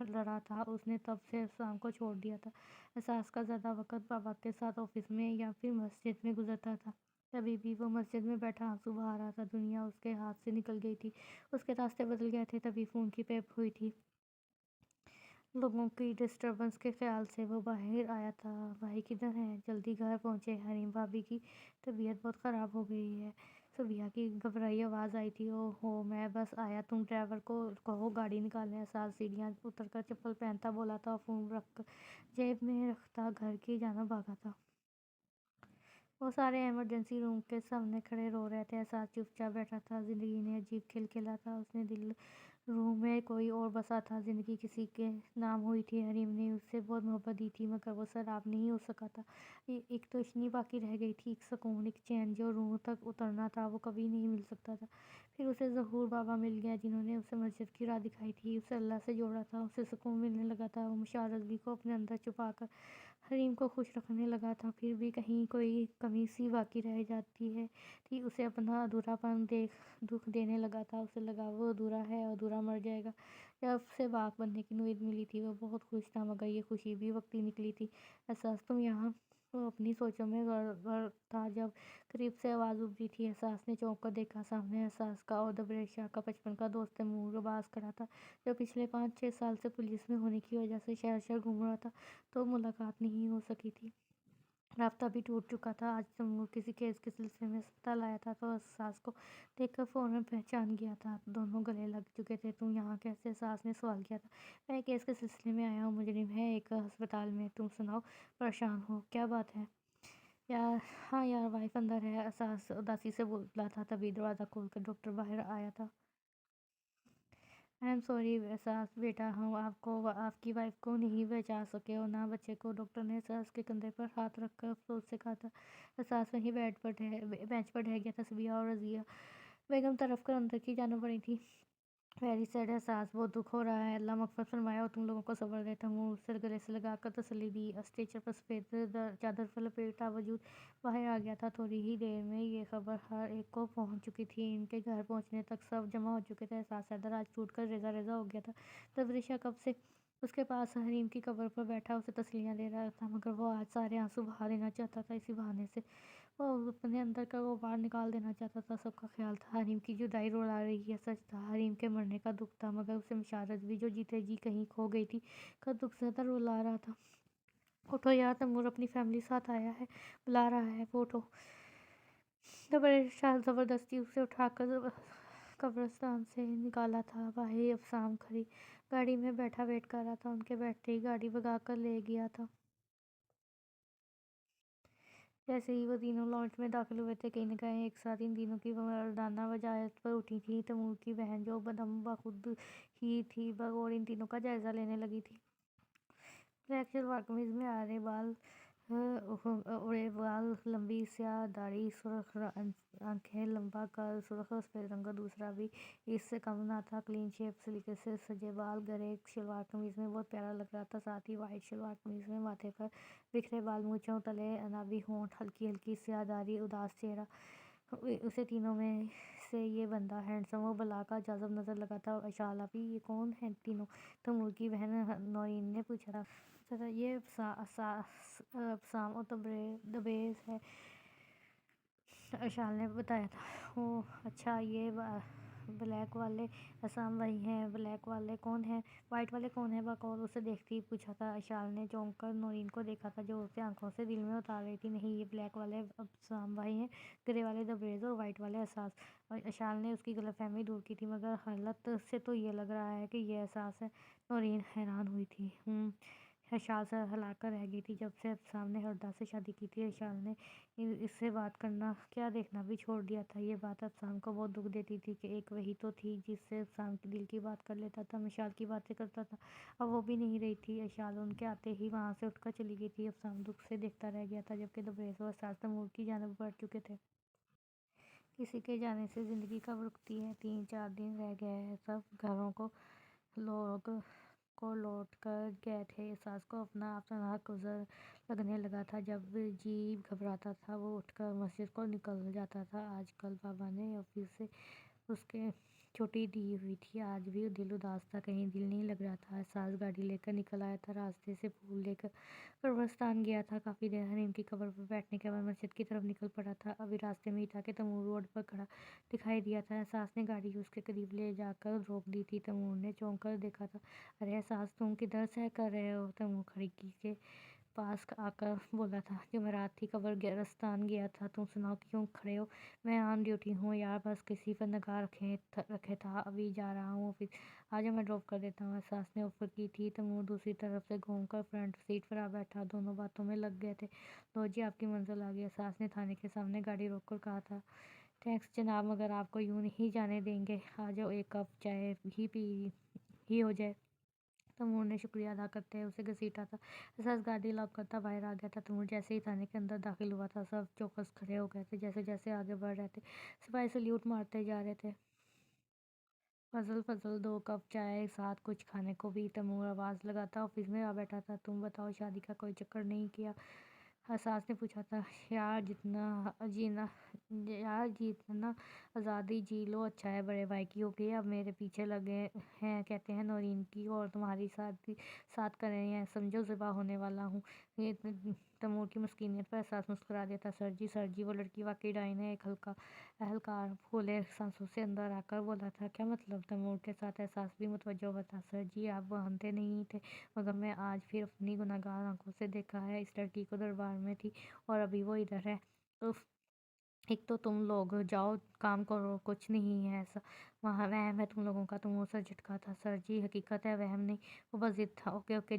لڑا تھا۔ اس نے تب سے ابسام کو چھوڑ دیا تھا۔ احساس کا زیادہ وقت بابا کے ساتھ آفس میں یا پھر مسجد میں گزرتا تھا۔ کبھی بھی وہ مسجد میں بیٹھا آنسو بہا رہا تھا۔ دنیا اس کے ہاتھ سے نکل گئی تھی۔ اس کے راستے بدل گئے تھے۔ تبھی فون کی پیپ ہوئی تھی۔ لوگوں کی ڈسٹربنس کے خیال سے وہ باہر آیا تھا۔ بھائی کدھر ہیں؟ جلدی گھر پہنچے۔ حریم بھابی کی طبیعت بہت خراب ہو گئی ہے۔ صبیحہ کی گھبرائی آواز آئی تھی۔ اوہ ہو میں بس آیا، تم ڈرائیور کو کہو گاڑی نکالے۔ احساس سیڑھیاں اتر کر چپل پہنتا بولا تھا اور فون رکھ کر جیب میں رکھتا گھر کی جانب بھاگا تھا۔ وہ سارے ایمرجنسی روم کے سامنے کھڑے رو رہے تھے۔ احساس چپ چاپ بیٹھا تھا۔ زندگی نے عجیب کھیل کھیلا تھا۔ اس نے دل روم میں کوئی اور بسا تھا۔ زندگی کسی کے نام ہوئی تھی۔ حریم نے اسے بہت محبت دی تھی مگر وہ سراب نہیں ہو سکا تھا۔ ایک تشنی باقی رہ گئی تھی، ایک سکون، ایک چین جو روح تک اترنا تھا وہ کبھی نہیں مل سکتا تھا۔ پھر اسے ظہور بابا مل گیا جنہوں نے اسے مسجد کی راہ دکھائی تھی، اسے اللہ سے جوڑا تھا۔ اسے سکون ملنے لگا تھا۔ وہ مشال رضوی کو اپنے اندر چھپا کر حریم کو خوش رکھنے لگا تھا۔ پھر بھی کہیں کوئی کمی سی باقی رہ جاتی تھی۔ اسے اپنا ادھورا پن دکھ دینے لگا تھا۔ اسے لگا وہ ادھورا ہے اور ادھورا مر جائے گا۔ جب سے باپ بننے کی نوید ملی تھی وہ بہت خوش تھا مگر یہ خوشی بھی وقتی نکلی تھی۔ احساس تم یہاں؟ وہ اپنی سوچوں میں غرق تھا جب قریب سے آواز ابھری تھی۔ احساس نے چونک کر دیکھا۔ سامنے احساس کا اور دبریز شاہ کا بچپن کا دوست تیمور عباس کھڑا تھا جو پچھلے 5-6 سال سے پولیس میں ہونے کی وجہ سے شہر شہر گھوم رہا تھا تو ملاقات نہیں ہو سکی تھی۔ رابطہ بھی ٹوٹ چکا تھا۔ آج تیمور کسی کیس کے سلسلے میں اسپتال آیا تھا تو احساس کو دیکھ کر فوراً پہچان گیا تھا۔ دونوں گلے لگ چکے تھے۔ تم یہاں کیسے؟ احساس نے سوال کیا تھا۔ میں کیس کے سلسلے میں آیا ہوں۔ مجرم ہے ایک ہسپتال میں۔ تم سناؤ، پریشان ہو؟ کیا بات ہے؟ ہاں یار، وائف اندر ہے، احساس اداسی سے بولا تھا۔ تبھی دروازہ کھول کر ڈاکٹر باہر آیا تھا۔ آئی ایم سوری احساس بیٹا، ہم آپ کی وائف کو نہیں بچا سکے اور نہ بچے کو۔ ڈاکٹر نے احساس کے کندھے پر ہاتھ رکھ کر افسوس سے کہا تھا۔ احساس وہیں بینچ پر ڈھہ گیا تھا۔ صبیحہ اور رضیہ بیگم طرف کر اندر کی جانب بڑھی تھیں۔ ویری سیڈ احساس، بہت دکھ ہو رہا ہے۔ اللہ مغفرت فرمائے اور تم لوگوں کو صبر دے۔ تیمور اسے گلے سے لگا کر تسلی دی۔ اسٹریچر پر سفید چادر پر لپیٹا وجود باہر آ گیا تھا۔ تھوڑی ہی دیر میں یہ خبر ہر ایک کو پہنچ چکی تھی۔ ان کے گھر پہنچنے تک سب جمع ہو چکے تھے۔ احساس حیدر آج ٹوٹ کر ریزہ ریزہ ہو گیا تھا۔ دبریز شاہ کب سے اس کے پاس حریم کی قبر پر بیٹھا اسے تسلیاں دے رہا تھا مگر وہ آج سارے آنسو بہا دینا چاہتا تھا۔ اسی بہانے سے وہ اپنے اندر کا غبار نکال دینا چاہتا تھا۔ سب کا خیال تھا حریم کی جدائی رلا رہی ہے۔ سچ تھا، حریم کے مرنے کا دکھ تھا مگر اسے مشال رضوی جو جیتے جی کہیں کھو گئی تھی کا دکھ زیادہ رلا رہا تھا۔ اٹھو یار، تیمور اپنی فیملی ساتھ آیا ہے، بلا رہا ہے، وہ اٹھو۔ دبریز شاہ زبردستی اسے اٹھا کر قبرستان سے نکالا تھا۔ باہر ابسام کھڑی گاڑی میں بیٹھا ویٹ کر رہا تھا۔ ان کے بیٹھتے ہی گاڑی بھگا کر لے گیا تھا۔ جیسے ہی وہ تینوں لانچ میں داخل ہوئے تھے کئی نگاہیں ایک ساتھ ان تینوں کی مردانہ وجاہت پر اٹھی تھیں۔ تیمور کی بہن جو بدم بخود ہی تھی بغور ان تینوں کا جائزہ لینے لگی تھی۔ بلیک شلوار قمیض میں اڑے بال، لمبی سیاہ داڑھی، سرخ آنکھیں، لمبا قد، سرخ اور سفید رنگ کا دوسرا بھی اس سے کم نہ تھا، کلین شیپ، سلیقے سے سجے بال، گرے شلوار قمیض میں بہت پیارا لگ رہا تھا۔ ساتھ ہی وائٹ شلوار قمیض میں ماتھے پر بکھرے بال، مونچھوں تلے انابی ہونٹ، ہلکی ہلکی سیاہ داڑھی، اداس چہرہ۔ اسے تینوں میں سے یہ بندہ ہینڈسم و بلا کا جذب نظر لگا تھا۔ اشال آپی یہ کون ہیں تینوں؟ تیمور کی بہن نورین نے پوچھا تھا۔ یہ ابسام اور تبریز ہے، اشال نے بتایا تھا۔ اوہ اچھا، یہ بلیک والے اسام وہی ہیں؟ بلیک والے کون ہیں؟ وائٹ والے کون ہیں؟ بقول اسے دیکھتی ہی پوچھا تھا۔ اشال نے چونک کر نورین کو دیکھا تھا جو اسے آنکھوں سے دل میں اتار رہی تھی۔ نہیں، یہ بلیک والے ابسام بھائی ہیں، گرے والے تبریز اور وائٹ والے اساس۔ اشال نے اس کی غلط فہمی دور کی تھی، مگر حالت سے تو یہ لگ رہا ہے کہ یہ اساس ہے۔ نورین حیران ہوئی تھی۔ اشال سر ہلا کر رہ گئی تھی۔ جب سے ابسام نے ہردا سے شادی کی تھی، اشال نے اس سے بات کرنا کیا دیکھنا بھی چھوڑ دیا تھا۔ یہ بات ابسام کو بہت دکھ دیتی تھی کہ ایک وہی تو تھی جس سے ابسام کی دل کی بات کر لیتا تھا، اشال کی باتیں کرتا تھا، اب وہ بھی نہیں رہی تھی۔ اشال ان کے آتے ہی وہاں سے اٹھ کر چلی گئی تھی۔ ابسام دکھ سے دیکھتا رہ گیا تھا، جبکہ تبریز اور اساس تیمور کی جانب بڑھ چکے تھے۔ کسی کے جانے سے زندگی کب رکتی ہے؟ 3-4 دن رہ گئے ہیں، سب گھروں کو لوٹ کر گئے تھے۔ اساس کو اپنا آپ تنہا گزر لگنے لگا تھا۔ جب جی گھبراتا تھا وہ اٹھ کر مسجد کو نکل جاتا تھا۔ آج کل بابا نے آفس سے اس کے چھٹی دی ہوئی تھی، آج بھی دل اداس تھا، کہیں دل نہیں لگ رہا تھا۔ اساس گاڑی لے کر نکل آیا تھا، راستے سے پھول لے کر قبرستان گیا تھا۔ کافی دیر حریم کی قبر پر بیٹھنے کے بعد مسجد کی طرف نکل پڑا تھا۔ ابھی راستے میں ہی تھا کہ تیمور روڈ پر کھڑا دکھائی دیا تھا۔ اساس نے گاڑی اس کے قریب لے جا کر روک دی تھی۔ تیمور نے چونک کر دیکھا تھا۔ ارے اساس، تم کدھر سیر کر رہے ہو؟ تیمور کھڑکی کے پاس آ کر بولا تھا۔ جمعرات تھی، قبرستان گیا تھا، تم سناؤ کیوں کھڑے ہو؟ میں آن ڈیوٹی ہوں یار، بس کسی پر نگاہ رکھے تھا، ابھی جا رہا ہوں آفس، آجاؤ میں ڈراپ کر دیتا ہوں۔ اساس نے آفر کی تھی۔ تیمور دوسری طرف سے گھوم کر فرنٹ سیٹ پر آ بیٹھا، دونوں باتوں میں لگ گئے تھے۔ لو جی، آپ کی منزل آ گئی۔ اساس نے تھانے کے سامنے گاڑی روک کر کہا تھا۔ تھینکس جناب، مگر آپ کو یوں نہیں جانے دیں گے، آجاؤ ایک کپ چائے ہی ہو جائے۔ تیمور نے شکریہ ادا کرتے ہوئے اسے گھسیٹا تھا۔ اساس گاڑی لاک کرتا باہر آ گیا تھا۔ تیمور جیسے ہی تھانے کے اندر داخل ہوا تھا، سب چوکس کھڑے ہو گئے تھے۔ جیسے جیسے آگے بڑھ رہے تھے، سپاہی سلیوٹ مارتے جا رہے تھے۔ فضل 2 کپ چائے، ساتھ کچھ کھانے کو بھی۔ تیمور آواز لگاتا آفس میں آ بیٹھا تھا۔ تم بتاؤ، شادی کا کوئی چکر نہیں کیا؟ اساس نے پوچھا تھا۔ یار جتنا آزادی جی لو اچھا ہے، بڑے بھائی کی ہو گئی، اب میرے پیچھے لگے ہیں، کہتے ہیں نورین کی اور تمہاری ساتھ کر رہے ہیں، سمجھو ذبح ہونے والا ہوں۔ تیمور کی مسکینیت پر اساس مسکرا دیتا۔ سر جی وہ لڑکی واقعی ڈائن ہے، ایک اہلکار پھولے سانسوں سے اندر آ کر بولا تھا۔ کیا مطلب؟ تیمور کے ساتھ اساس بھی متوجہ ہوا تھا۔ سر جی آپ مانتے نہیں تھے، مگر میں آج پھر اپنی گناہگار آنکھوں سے دیکھا ہے، اس لڑکی کو دربار میں تھی اور ابھی وہ ادھر ہے۔ ایک تو تم لوگ جاؤ کام کرو، کچھ نہیں ہے ایسا، وہاں وہم ہے تم لوگوں کا۔ تیمور سر جھٹکا تھا۔ سر جی حقیقت ہے، وہم نہیں، وہ بس ضد تھا۔ اوکے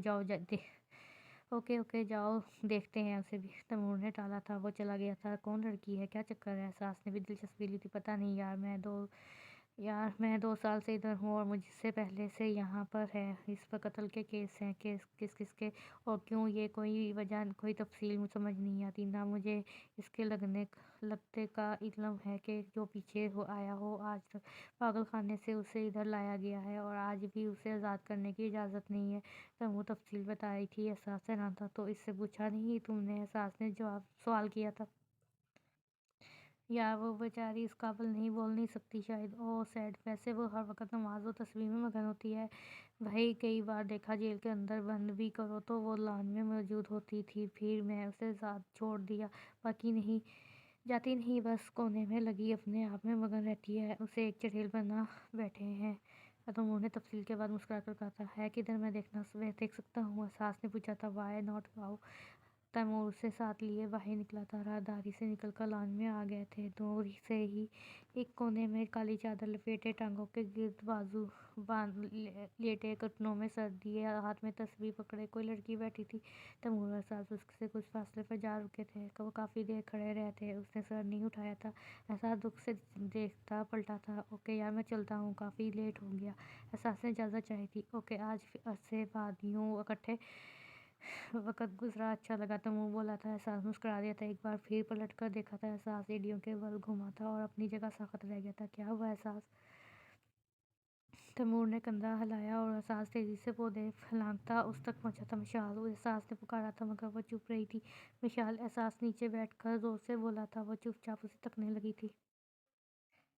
جاؤ دیکھتے ہیں اسے بھی۔ تیمور نے ٹالا تھا، وہ چلا گیا تھا۔ کون لڑکی ہے؟ کیا چکر ہے؟ اساس نے بھی دلچسپی لی تھی۔ پتہ نہیں یار، میں 2 سال سے ادھر ہوں اور مجھ سے پہلے سے یہاں پر ہے، اس پر قتل کے کیس ہیں۔ کس کے اور کیوں؟ یہ کوئی وجہ، کوئی تفصیل سمجھ نہیں آتی، نہ مجھے اس کے لگتے کا علم ہے کہ جو پیچھے آیا ہو۔ آج تک پاگل خانے سے اسے ادھر لایا گیا ہے اور آج بھی اسے آزاد کرنے کی اجازت نہیں ہے۔ تیمور تفصیل بتا رہی تھی۔ اساس حیران تھا۔ تو اس سے پوچھا نہیں تم نے؟ اساس نے سوال کیا تھا۔ یار وہ بیچاری اس قابل نہیں، بول نہیں سکتی شاید۔ اوہ سیڈ، ویسے وہ ہر وقت نماز و تسبیح میں مگن ہوتی ہے بھائی، کئی بار دیکھا جیل کے اندر بند بھی کرو تو وہ لان میں موجود ہوتی تھی، پھر میں اسے ذات چھوڑ دیا، باقی نہیں جاتی، نہیں بس کونے میں لگی اپنے آپ میں مگن رہتی ہے، اسے ایک چڑیل بنا بیٹھے ہیں۔ تیمور نے تفصیل کے بعد مسکرا کر کہا تھا۔ ہے کدھر؟ میں دیکھ سکتا ہوں؟ اساس نے پوچھا تھا۔ وائی ناٹ، آؤ۔ تیمور اسے ساتھ لیے باہر نکلا تھا۔ راہداری سے نکل کر لان میں آ گئے تھے۔ دور سے ہی ایک کونے میں کالی چادر لپیٹے، ٹانگوں کے گرد بازو لیٹے، گھٹنوں میں سر دیے، ہاتھ میں تسبیح پکڑے کوئی لڑکی بیٹھی تھی۔ تیمور اور اساس اس سے کچھ فاصلے پر جا رکے تھے۔ وہ کافی دیر کھڑے رہے تھے، اس نے سر نہیں اٹھایا تھا۔ اساس دکھ سے دیکھتا پلٹا تھا۔ اوکے یار میں چلتا ہوں، کافی لیٹ ہو گیا۔ اساس نے اجازت چاہی تھی۔ اوکے، آج عرصے بعد یوں اکٹھے وقت گزرا، اچھا لگا، تیمور بولا تھا۔ اساس مسکرا دیا تھا۔ ایک بار پھر پلٹ کر دیکھا تھا۔ اساس ایڑیوں کے بل گھما تھا اور اپنی جگہ ساخت رہ گیا تھا۔ کیا ہوا اساس؟ تیمور نے کندھا ہلایا اور اساس تیزی سے پودے پھلانگتا اس تک پہنچا تھا۔ مشال، اساس نے پکارا تھا مگر وہ چپ رہی تھی۔ مشال، اساس نیچے بیٹھ کر زور سے بولا تھا۔ وہ چپ چاپ اسے تکنے لگی تھی۔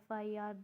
FIR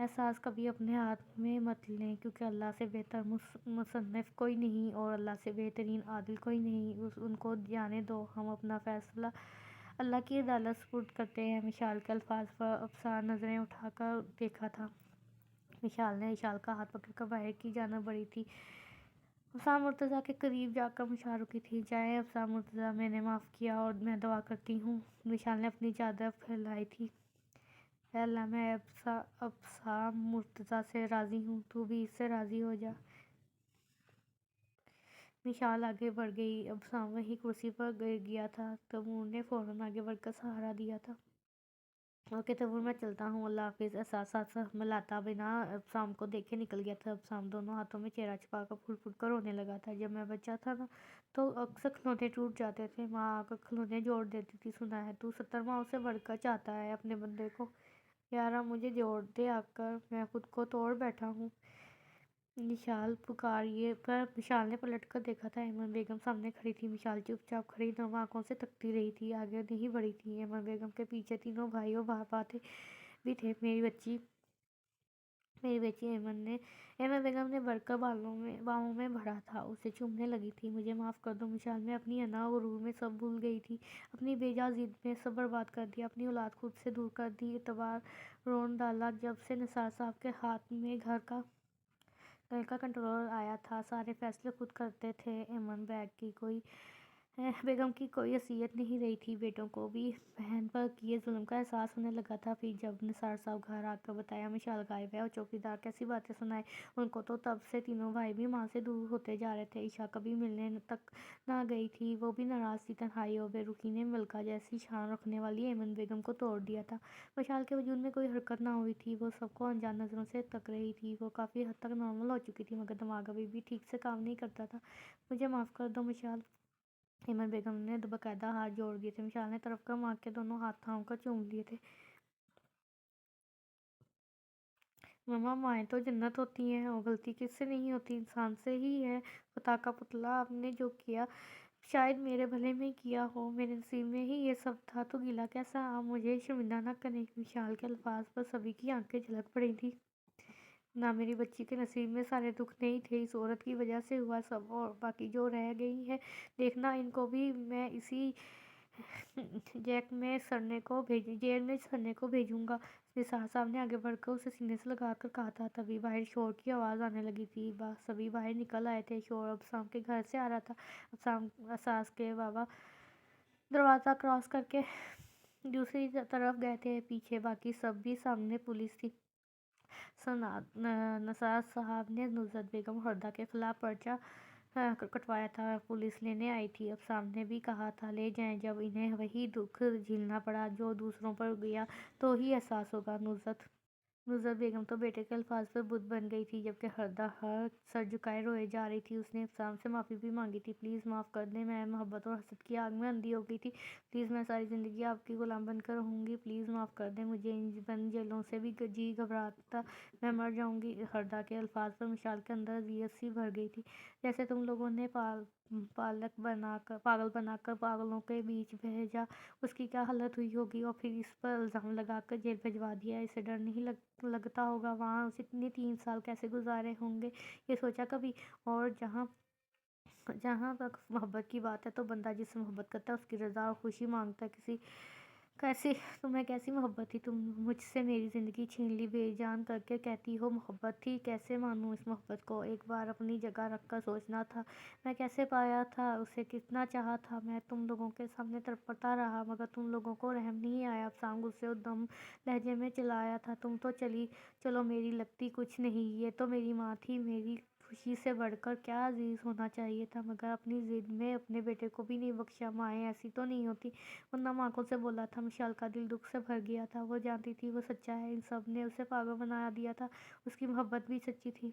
احساس کبھی اپنے ہاتھ میں مت لیں، کیونکہ اللہ سے بہتر مصنف کوئی نہیں اور اللہ سے بہترین عادل کوئی نہیں، ان کو جانے دو، ہم اپنا فیصلہ اللہ کی عدالت سپرد کرتے ہیں۔ مشال کے الفاظ پر ابصار نظریں اٹھا کر دیکھا تھا۔ مشال نے اشال کا ہاتھ پکڑ کر باہر کی جانب بڑھی تھی۔ ابصار مرتضیٰ کے قریب جا کر مشال رکی تھی۔ جائیں ابصار مرتضیٰ، میں نے معاف کیا اور میں دعا کرتی ہوں۔ مشال نے اپنی چادر پھیلائی تھی۔ اے اللہ، میں ابصار مرتضیٰ سے راضی ہوں، تو بھی اس سے راضی ہو جا۔ مشال آگے بڑھ گئی۔ ابصار وہیں کرسی پر گر گیا تھا۔ تیمور نے فوراً آگے بڑھ کر سہارا دیا تھا۔ اوکے تیمور، میں چلتا ہوں، اللہ حافظ۔ احساس ساتھ ملاتا بنا ابصار کو دیکھے نکل گیا تھا۔ ابصار دونوں ہاتھوں میں چہرہ چھپا کر پھٹ پھٹ کر رونے لگا تھا۔ جب میں بچہ تھا نا تو اکثر کھلونے ٹوٹ جاتے تھے، ماں آ کر کھلونے جوڑ دیتی تھی۔ سنا ہے تو 70 ماؤں سے بڑھ کر چاہتا ہے اپنے بندے کو، یارا مجھے جوڑ دے آ کر، میں خود کو توڑ بیٹھا ہوں۔ مشال پکاریے پر مشال نے پلٹ کر دیکھا تھا۔ ایمن بیگم سامنے کھڑی تھی۔ مشال چپ چاپ کھڑی نم آنکھوں سے تکتی رہی تھی، آگے نہیں بڑھی تھی۔ ایمن بیگم کے پیچھے تینوں بھائی اور بھاتے بھی تھے۔ میری بچی ایمن بیگم نے بڑھ کر باہوں میں بھرا تھا، اسے چومنے لگی تھی۔ مجھے معاف کر دو مشال، میں اپنی انا اور غرور میں سب بھول گئی تھی، اپنی بے جا ضد میں سب برباد کر دیا، اپنی اولاد خود سے دور کر دی، اعتبار رون ڈالا۔ جب سے نثار صاحب کے ہاتھ میں گھر کا کنٹرول آیا تھا، سارے فیصلے خود کرتے تھے۔ ایمن بیگم کی کوئی حیثیت نہیں رہی تھی۔ بیٹوں کو بھی بہن پر کیے ظلم کا احساس ہونے لگا تھا۔ پھر جب نثار صاحب گھر آ کر بتایا مشال غائب ہے اور چوکیدار کیسی باتیں سنائے ان کو، تو تب سے تینوں بھائی بھی ماں سے دور ہوتے جا رہے تھے۔ عشا کبھی ملنے تک نہ گئی تھی، وہ بھی ناراض تھی۔ تنہائی اور بے رخی نے ملکہ جیسی شان رکھنے والی ایمن بیگم کو توڑ دیا تھا۔ مشال کے وجود میں کوئی حرکت نہ ہوئی تھی، وہ سب کو انجان نظروں سے تک رہی تھی۔ وہ کافی حد تک نارمل ہو چکی تھی، مگر دماغ ابھی بھی ٹھیک سے کام نہیں کرتا تھا۔ مجھے معاف کر دو مشال۔ ایمن بیگم نے باقاعدہ ہاتھ جوڑ دیے تھے۔ مشال نے طرف کر ماں کے دونوں ہاتھ تھام کر چوم لیے تھے۔ ماما، مائیں تو جنت ہوتی ہیں، اور غلطی کس سے نہیں ہوتی؟ انسان سے ہی ہے۔ خدا کا پتلا، آپ نے جو کیا شاید میرے بھلے میں کیا ہو، میرے نصیب میں ہی یہ سب تھا، تو گلہ کیسا؟ آپ مجھے شرمندہ نہ کریں۔ مشال کے الفاظ پر سبھی کی آنکھیں جھلک پڑی تھیں۔ نہ میری بچی کے نصیب میں سارے دکھ نہیں تھے، اس عورت کی وجہ سے ہوا سب، اور باقی جو رہ گئی ہیں دیکھنا، ان کو بھی میں اسی جیل میں سڑنے کو بھیجوں گا۔ نثار صاحب نے آگے بڑھ کر اسے سینے سے لگا کر کہا تھا۔ تبھی باہر شور کی آواز آنے لگی تھی۔ سبھی باہر نکل آئے تھے۔ شور ابصار کے گھر سے آ رہا تھا۔ احساس کے بابا دروازہ کراس کر کے دوسری طرف گئے تھے، پیچھے باقی سب بھی۔ سامنے پولیس تھی۔ نثار صاحب نے نصرت بیگم ہردا کے خلاف پرچہ کٹوایا تھا، پولیس لینے آئی تھی۔ ابصار نے بھی کہا تھا لے جائیں، جب انہیں وہی دکھ جھیلنا پڑا جو دوسروں پر گیا تو ہی احساس ہوگا۔ نصرت بیگم تو بیٹے کے الفاظ پر بت بن گئی تھی، جبکہ ہردا ہر سر جھکائے روئے جا رہی تھی۔ اس نے ابصار سے معافی بھی مانگی تھی۔ پلیز معاف کر دیں، میں محبت اور حسد کی آگ میں اندھی ہو گئی تھی۔ پلیز، میں ساری زندگی آپ کی غلام بن کر رہوں گی۔ پلیز معاف کر دیں، مجھے ان بند جیلوں سے بھی جی گھبراتا، میں مر جاؤں گی۔ ہردا کے الفاظ پر مشال کے اندر اذیت سی بھر گئی تھی۔ جیسے تم لوگوں نے پاگل بنا کر پاگلوں کے بیچ بھیجا، اس کی کیا حالت ہوئی ہوگی، اور پھر اس پر الزام لگا کر جیل بھجوا دیا۔ اسے ڈر نہیں لگتا ہوگا وہاں اس نے 3 سال کیسے گزارے ہوں گے، یہ سوچا کبھی؟ اور جہاں تک محبت کی بات ہے تو بندہ جس سے محبت کرتا ہے اس کی رضا اور خوشی مانگتا ہے۔ تمہیں کیسی محبت تھی؟ تم مجھ سے میری زندگی چھین لی، بے جان کر کے کہتی ہو محبت تھی۔ کیسے مانوں اس محبت کو؟ ایک بار اپنی جگہ رکھ کر سوچنا تھا، میں کیسے پایا تھا اسے، کتنا چاہا تھا۔ میں تم لوگوں کے سامنے تڑپتا رہا، مگر تم لوگوں کو رحم نہیں آیا۔ ابصار غصے و دم لہجے میں چلایا تھا، تم تو چلو میری لگتی کچھ نہیں، یہ تو میری ماں تھی، میری خوشی سے بڑھ کر کیا عزیز ہونا چاہیے تھا، مگر اپنی ضد میں اپنے بیٹے کو بھی نہیں بخشا۔ مائیں ایسی تو نہیں ہوتی، ان نم آنکھوں سے بولا تھا۔ مشال کا دل دکھ سے بھر گیا تھا، وہ جانتی تھی وہ سچا ہے، ان سب نے اسے پاگل بنا دیا تھا، اس کی محبت بھی سچی تھی۔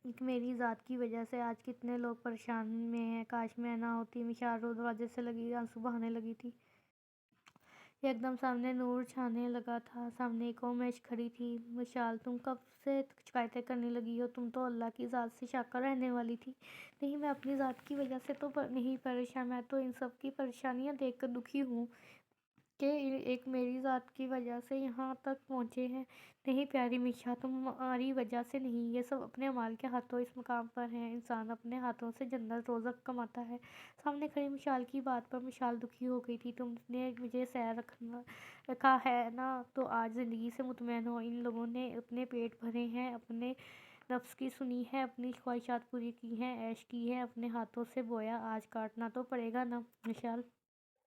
ایک میری ذات کی وجہ سے آج کتنے لوگ پریشان میں ہیں، کاش میں نہ ہوتی۔ مشال رو دروازے سے لگی آنسو بہانے لگی تھی۔ یکدم سامنے نور چھانے لگا تھا، سامنے ایک اور میز کھڑی تھی۔ مشال، تم کب سے شکایتیں کرنے لگی ہو؟ تم تو اللہ کی ذات سے شاکر رہنے والی تھی۔ نہیں، میں اپنی ذات کی وجہ سے تو نہیں پریشان، میں تو ان سب کی پریشانیاں دیکھ کر دکھی ہوں۔ کہ ایک میری ذات کی وجہ سے یہاں تک پہنچے ہیں۔ نہیں پیاری مشا، تمہاری وجہ سے نہیں، یہ سب اپنے اعمال کے ہاتھوں اس مقام پر ہیں۔ انسان اپنے ہاتھوں سے جنت روزق کماتا ہے۔ سامنے کھڑی مشال کی بات پر مشال دکھی ہو گئی تھی۔ تم نے مجھے سیر رکھا ہے نا، تو آج زندگی سے مطمئن ہو۔ ان لوگوں نے اپنے پیٹ بھرے ہیں، اپنے نفس کی سنی ہے، اپنی خواہشات پوری کی ہیں، عیش کی ہے، اپنے ہاتھوں سے بویا، آج کاٹنا تو پڑے گا نا مشال۔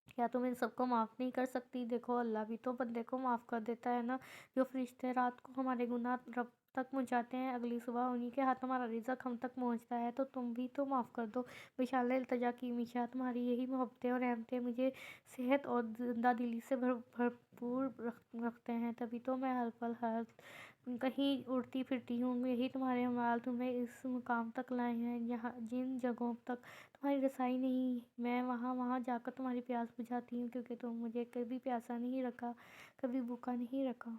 کیا تم ان سب کو معاف نہیں کر سکتی؟ دیکھو اللہ بھی تو بندے کو معاف کر دیتا ہے نا۔ جو فرشتے رات کو ہمارے گناہ رب تک پہنچاتے ہیں، اگلی صبح انہی کے ہاتھ ہمارا رزق ہم تک پہنچتا ہے، تو تم بھی تو معاف کر دو۔ وشال نے التجا کی، مشا تمہاری یہی محبتیں اور رحمتیں مجھے صحت اور زندہ دلی سے بھرپور رکھتے ہیں، تبھی تو میں ہر پل ہر کہیں اڑتی پھرتی ہوں۔ یہی تمہارے اعمال تمہیں اس مقام تک لائے ہیں، جن جگہوں تک تمہاری رسائی نہیں، میں وہاں جا کر تمہاری پیاس بجھاتی ہوں، کیونکہ تم مجھے کبھی پیاسا نہیں رکھا، کبھی بھوکا نہیں رکھا۔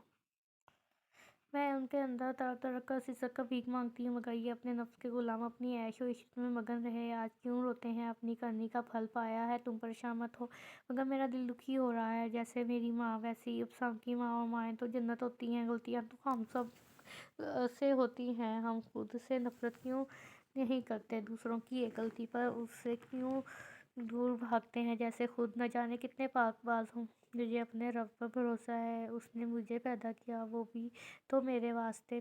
میں ان کے اندر تڑپ تڑپ کر سسک کر بھیک مانگتی ہوں، مگر یہ اپنے نفس کے غلام اپنی عیش و عشرت میں مگن رہے۔ آج کیوں روتے ہیں؟ اپنی کرنی کا پھل پایا ہے، تم پریشان مت ہو، مگر میرا دل دکھی ہو رہا ہے۔ جیسے میری ماں ویسے ہی ابسام کی ماں، اور مائیں تو جنت ہوتی ہیں، غلطیاں تو ہم سب سے ہوتی ہیں۔ ہم خود سے نفرت کیوں نہیں کرتے؟ دوسروں کی ایک غلطی پر اس سے کیوں دور بھاگتے ہیں، جیسے خود نہ جانے کتنے پاک باز ہوں۔ مجھے اپنے رب پر بھروسہ ہے، اس نے مجھے پیدا کیا، وہ بھی تو میرے واسطے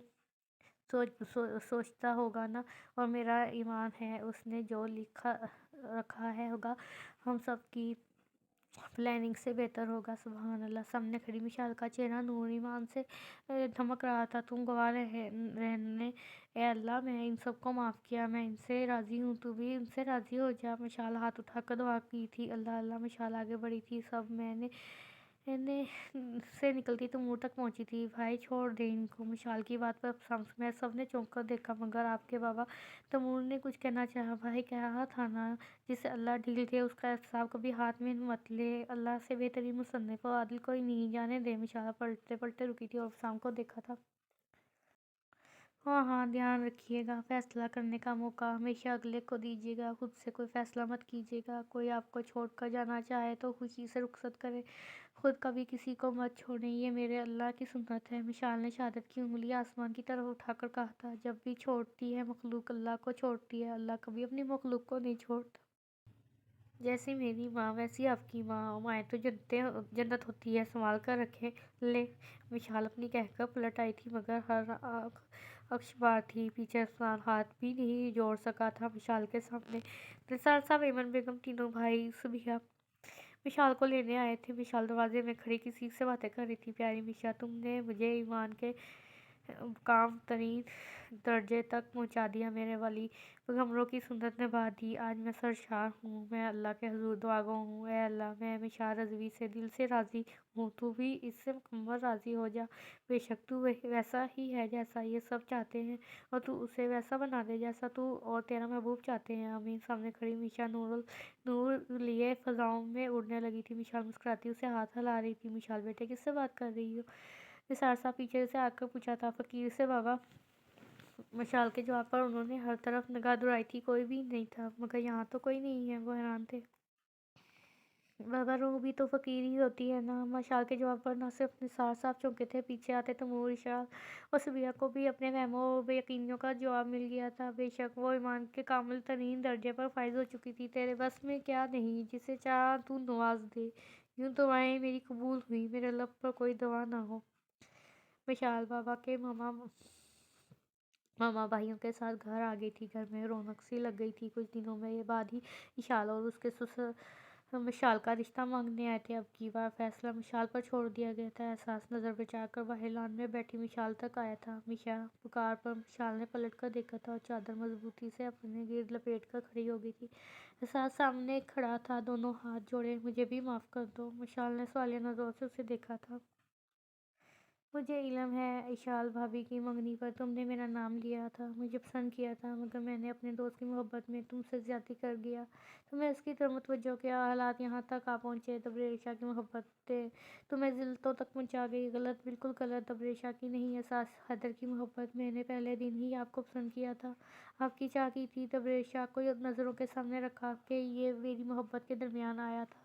سوچتا ہوگا نا، اور میرا ایمان ہے اس نے جو رکھا ہے ہوگا ہم سب کی پلاننگ سے بہتر ہوگا۔ سبحان اللہ۔ سامنے کھڑی مشال کا چہرہ نور ایمان سے دھمک رہا تھا۔ تم گواہ رہنے، اے اللہ میں ان سب کو معاف کیا، میں ان سے راضی ہوں، تو بھی ان سے راضی ہو جا۔ مشال ہاتھ اٹھا کر دعا کی تھی، اللہ اللہ۔ مشال آگے بڑھی تھی، سب میں نے سے نکلتی تمور تک پہنچی تھی۔ بھائی چھوڑ دے ان کو۔ مشال کی بات پر میں سب نے چونک کر دیکھا، مگر آپ کے بابا تمور نے کچھ کہنا چاہا۔ بھائی کہا تھا نا، جسے اللہ ڈھیل دے اس کا احتساب کبھی ہاتھ میں مت لے، اللہ سے بہترین مصنف و عادل کوئی نہیں، جانے دے۔ مشال پلٹتے پلٹتے رکی تھی اور ابتسام کو دیکھا تھا۔ ہاں دھیان رکھیے گا، فیصلہ کرنے کا موقع ہمیشہ اگلے کو دیجیے گا، خود سے کوئی فیصلہ مت کیجیے گا۔ کوئی آپ کو چھوڑ کر جانا چاہے تو خوشی سے رخصت کرے، خود کبھی کسی کو مت چھوڑیں، یہ میرے اللہ کی سنت ہے۔ مشال نے شہادت کی انگلی آسمان کی طرف اٹھا کر کہا تھا، جب بھی چھوڑتی ہے مخلوق اللہ کو چھوڑتی ہے، اللہ کبھی اپنی مخلوق کو نہیں چھوڑتا۔ جیسی میری ماں ویسی آپ کی ماں، اور مائیں تو جنت ہوتی ہے، سنبھال کر رکھے لے۔ مشال اپنی کہہ کر پلٹ آئی تھی، مگر ہر اکش بار تھی، پیچھے عثمان ہاتھ بھی نہیں جوڑ سکا تھا مشال کے سامنے۔ نثار صاحب، ایمن بیگم، تینوں بھائی صبیحہ مشال کو لینے آئے تھے۔ مشال دروازے میں کھڑی کسی سے باتیں کر رہی تھی۔ پیاری مشا، تم نے مجھے ایمان کے کام ترین درجے تک پہنچا دیا، میرے ولی پیغمبروں کی سنت نبھا دی، آج میں سرشار ہوں، میں اللہ کے حضور دعا گو ہوں۔ اے اللہ، میں مشا رضوی سے دل سے راضی ہوں، تو بھی اس سے مکمل راضی ہو جا۔ بے شک تو ویسا ہی ہے جیسا یہ سب چاہتے ہیں، اور تو اسے ویسا بنا دے جیسا تو اور تیرا محبوب چاہتے ہیں، آمین۔ سامنے کھڑی مشا نور لیے فضاؤں میں اڑنے لگی تھی۔ مشال مسکراتی اسے ہاتھ ہلا رہی تھی۔ مشال بیٹے، کس سے بات کر رہی ہو؟ نثار صاحب پیچھے سے آ کر پوچھا تھا۔ فقیر سے بابا۔ مشال کے جواب پر انہوں نے ہر طرف نگاہ دوڑائی تھی، کوئی بھی نہیں تھا۔ مگر یہاں تو کوئی نہیں ہے، وہ حیران تھے۔ بابا، روح بھی تو فقیر ہی ہوتی ہے نا۔ مشال کے جواب پر نہ صرف نثار صاحب چونکے تھے، پیچھے آتے تمور، اشراق اور صبیحہ کو بھی اپنے وہموں و یقینیوں کا جواب مل گیا تھا۔ بے شک وہ ایمان کے کامل ترین درجے پر فائز ہو چکی تھی، تیرے بس میں کیا نہیں، جسے چاہا تو نواز دے۔ یوں دعائیں میری قبول ہوئیں، میرے لب پر کوئی دعا نہ ہو۔ مشال بابا کے ماما بھائیوں کے ساتھ گھر آ گئی تھی، گھر میں رونق سی لگ گئی تھی۔ کچھ دنوں میں بعد ہی اشال اور اس کے سسر مشال کا رشتہ مانگنے آئے تھے۔ اب کی بار فیصلہ مشال پر چھوڑ دیا گیا تھا۔ احساس نظر بچا کر وہ اعلان میں بیٹھی مشال تک آیا تھا۔ مشا پکار پر مشال نے پلٹ کر دیکھا تھا، اور چادر مضبوطی سے اپنے گرد لپیٹ کر کھڑی ہو گئی تھی۔ احساس سامنے کھڑا تھا، دونوں ہاتھ جوڑے، مجھے بھی معاف کر دو۔ مشال نے سوالیہ نظروں سے اسے دیکھا تھا۔ مجھے علم ہے اشال بھابھی کی منگنی پر تم نے میرا نام لیا تھا، مجھے پسند کیا تھا، مگر میں نے اپنے دوست کی محبت میں تم سے زیادتی کر گیا۔ تمہیں اس کی طرف متوجہ کیا، حالات یہاں تک آ پہنچے۔ تبریشا کی محبت تمہیں ذلتوں تک پہنچا گئی۔ غلط، بالکل غلط۔ تبریشا کی نہیں، احساس حیدر کی محبت۔ میں نے پہلے دن ہی آپ کو پسند کیا تھا، آپ کی کیا کی تھی؟ تبریشا کو نظروں کے سامنے رکھا کہ یہ میری محبت کے درمیان آیا تھا۔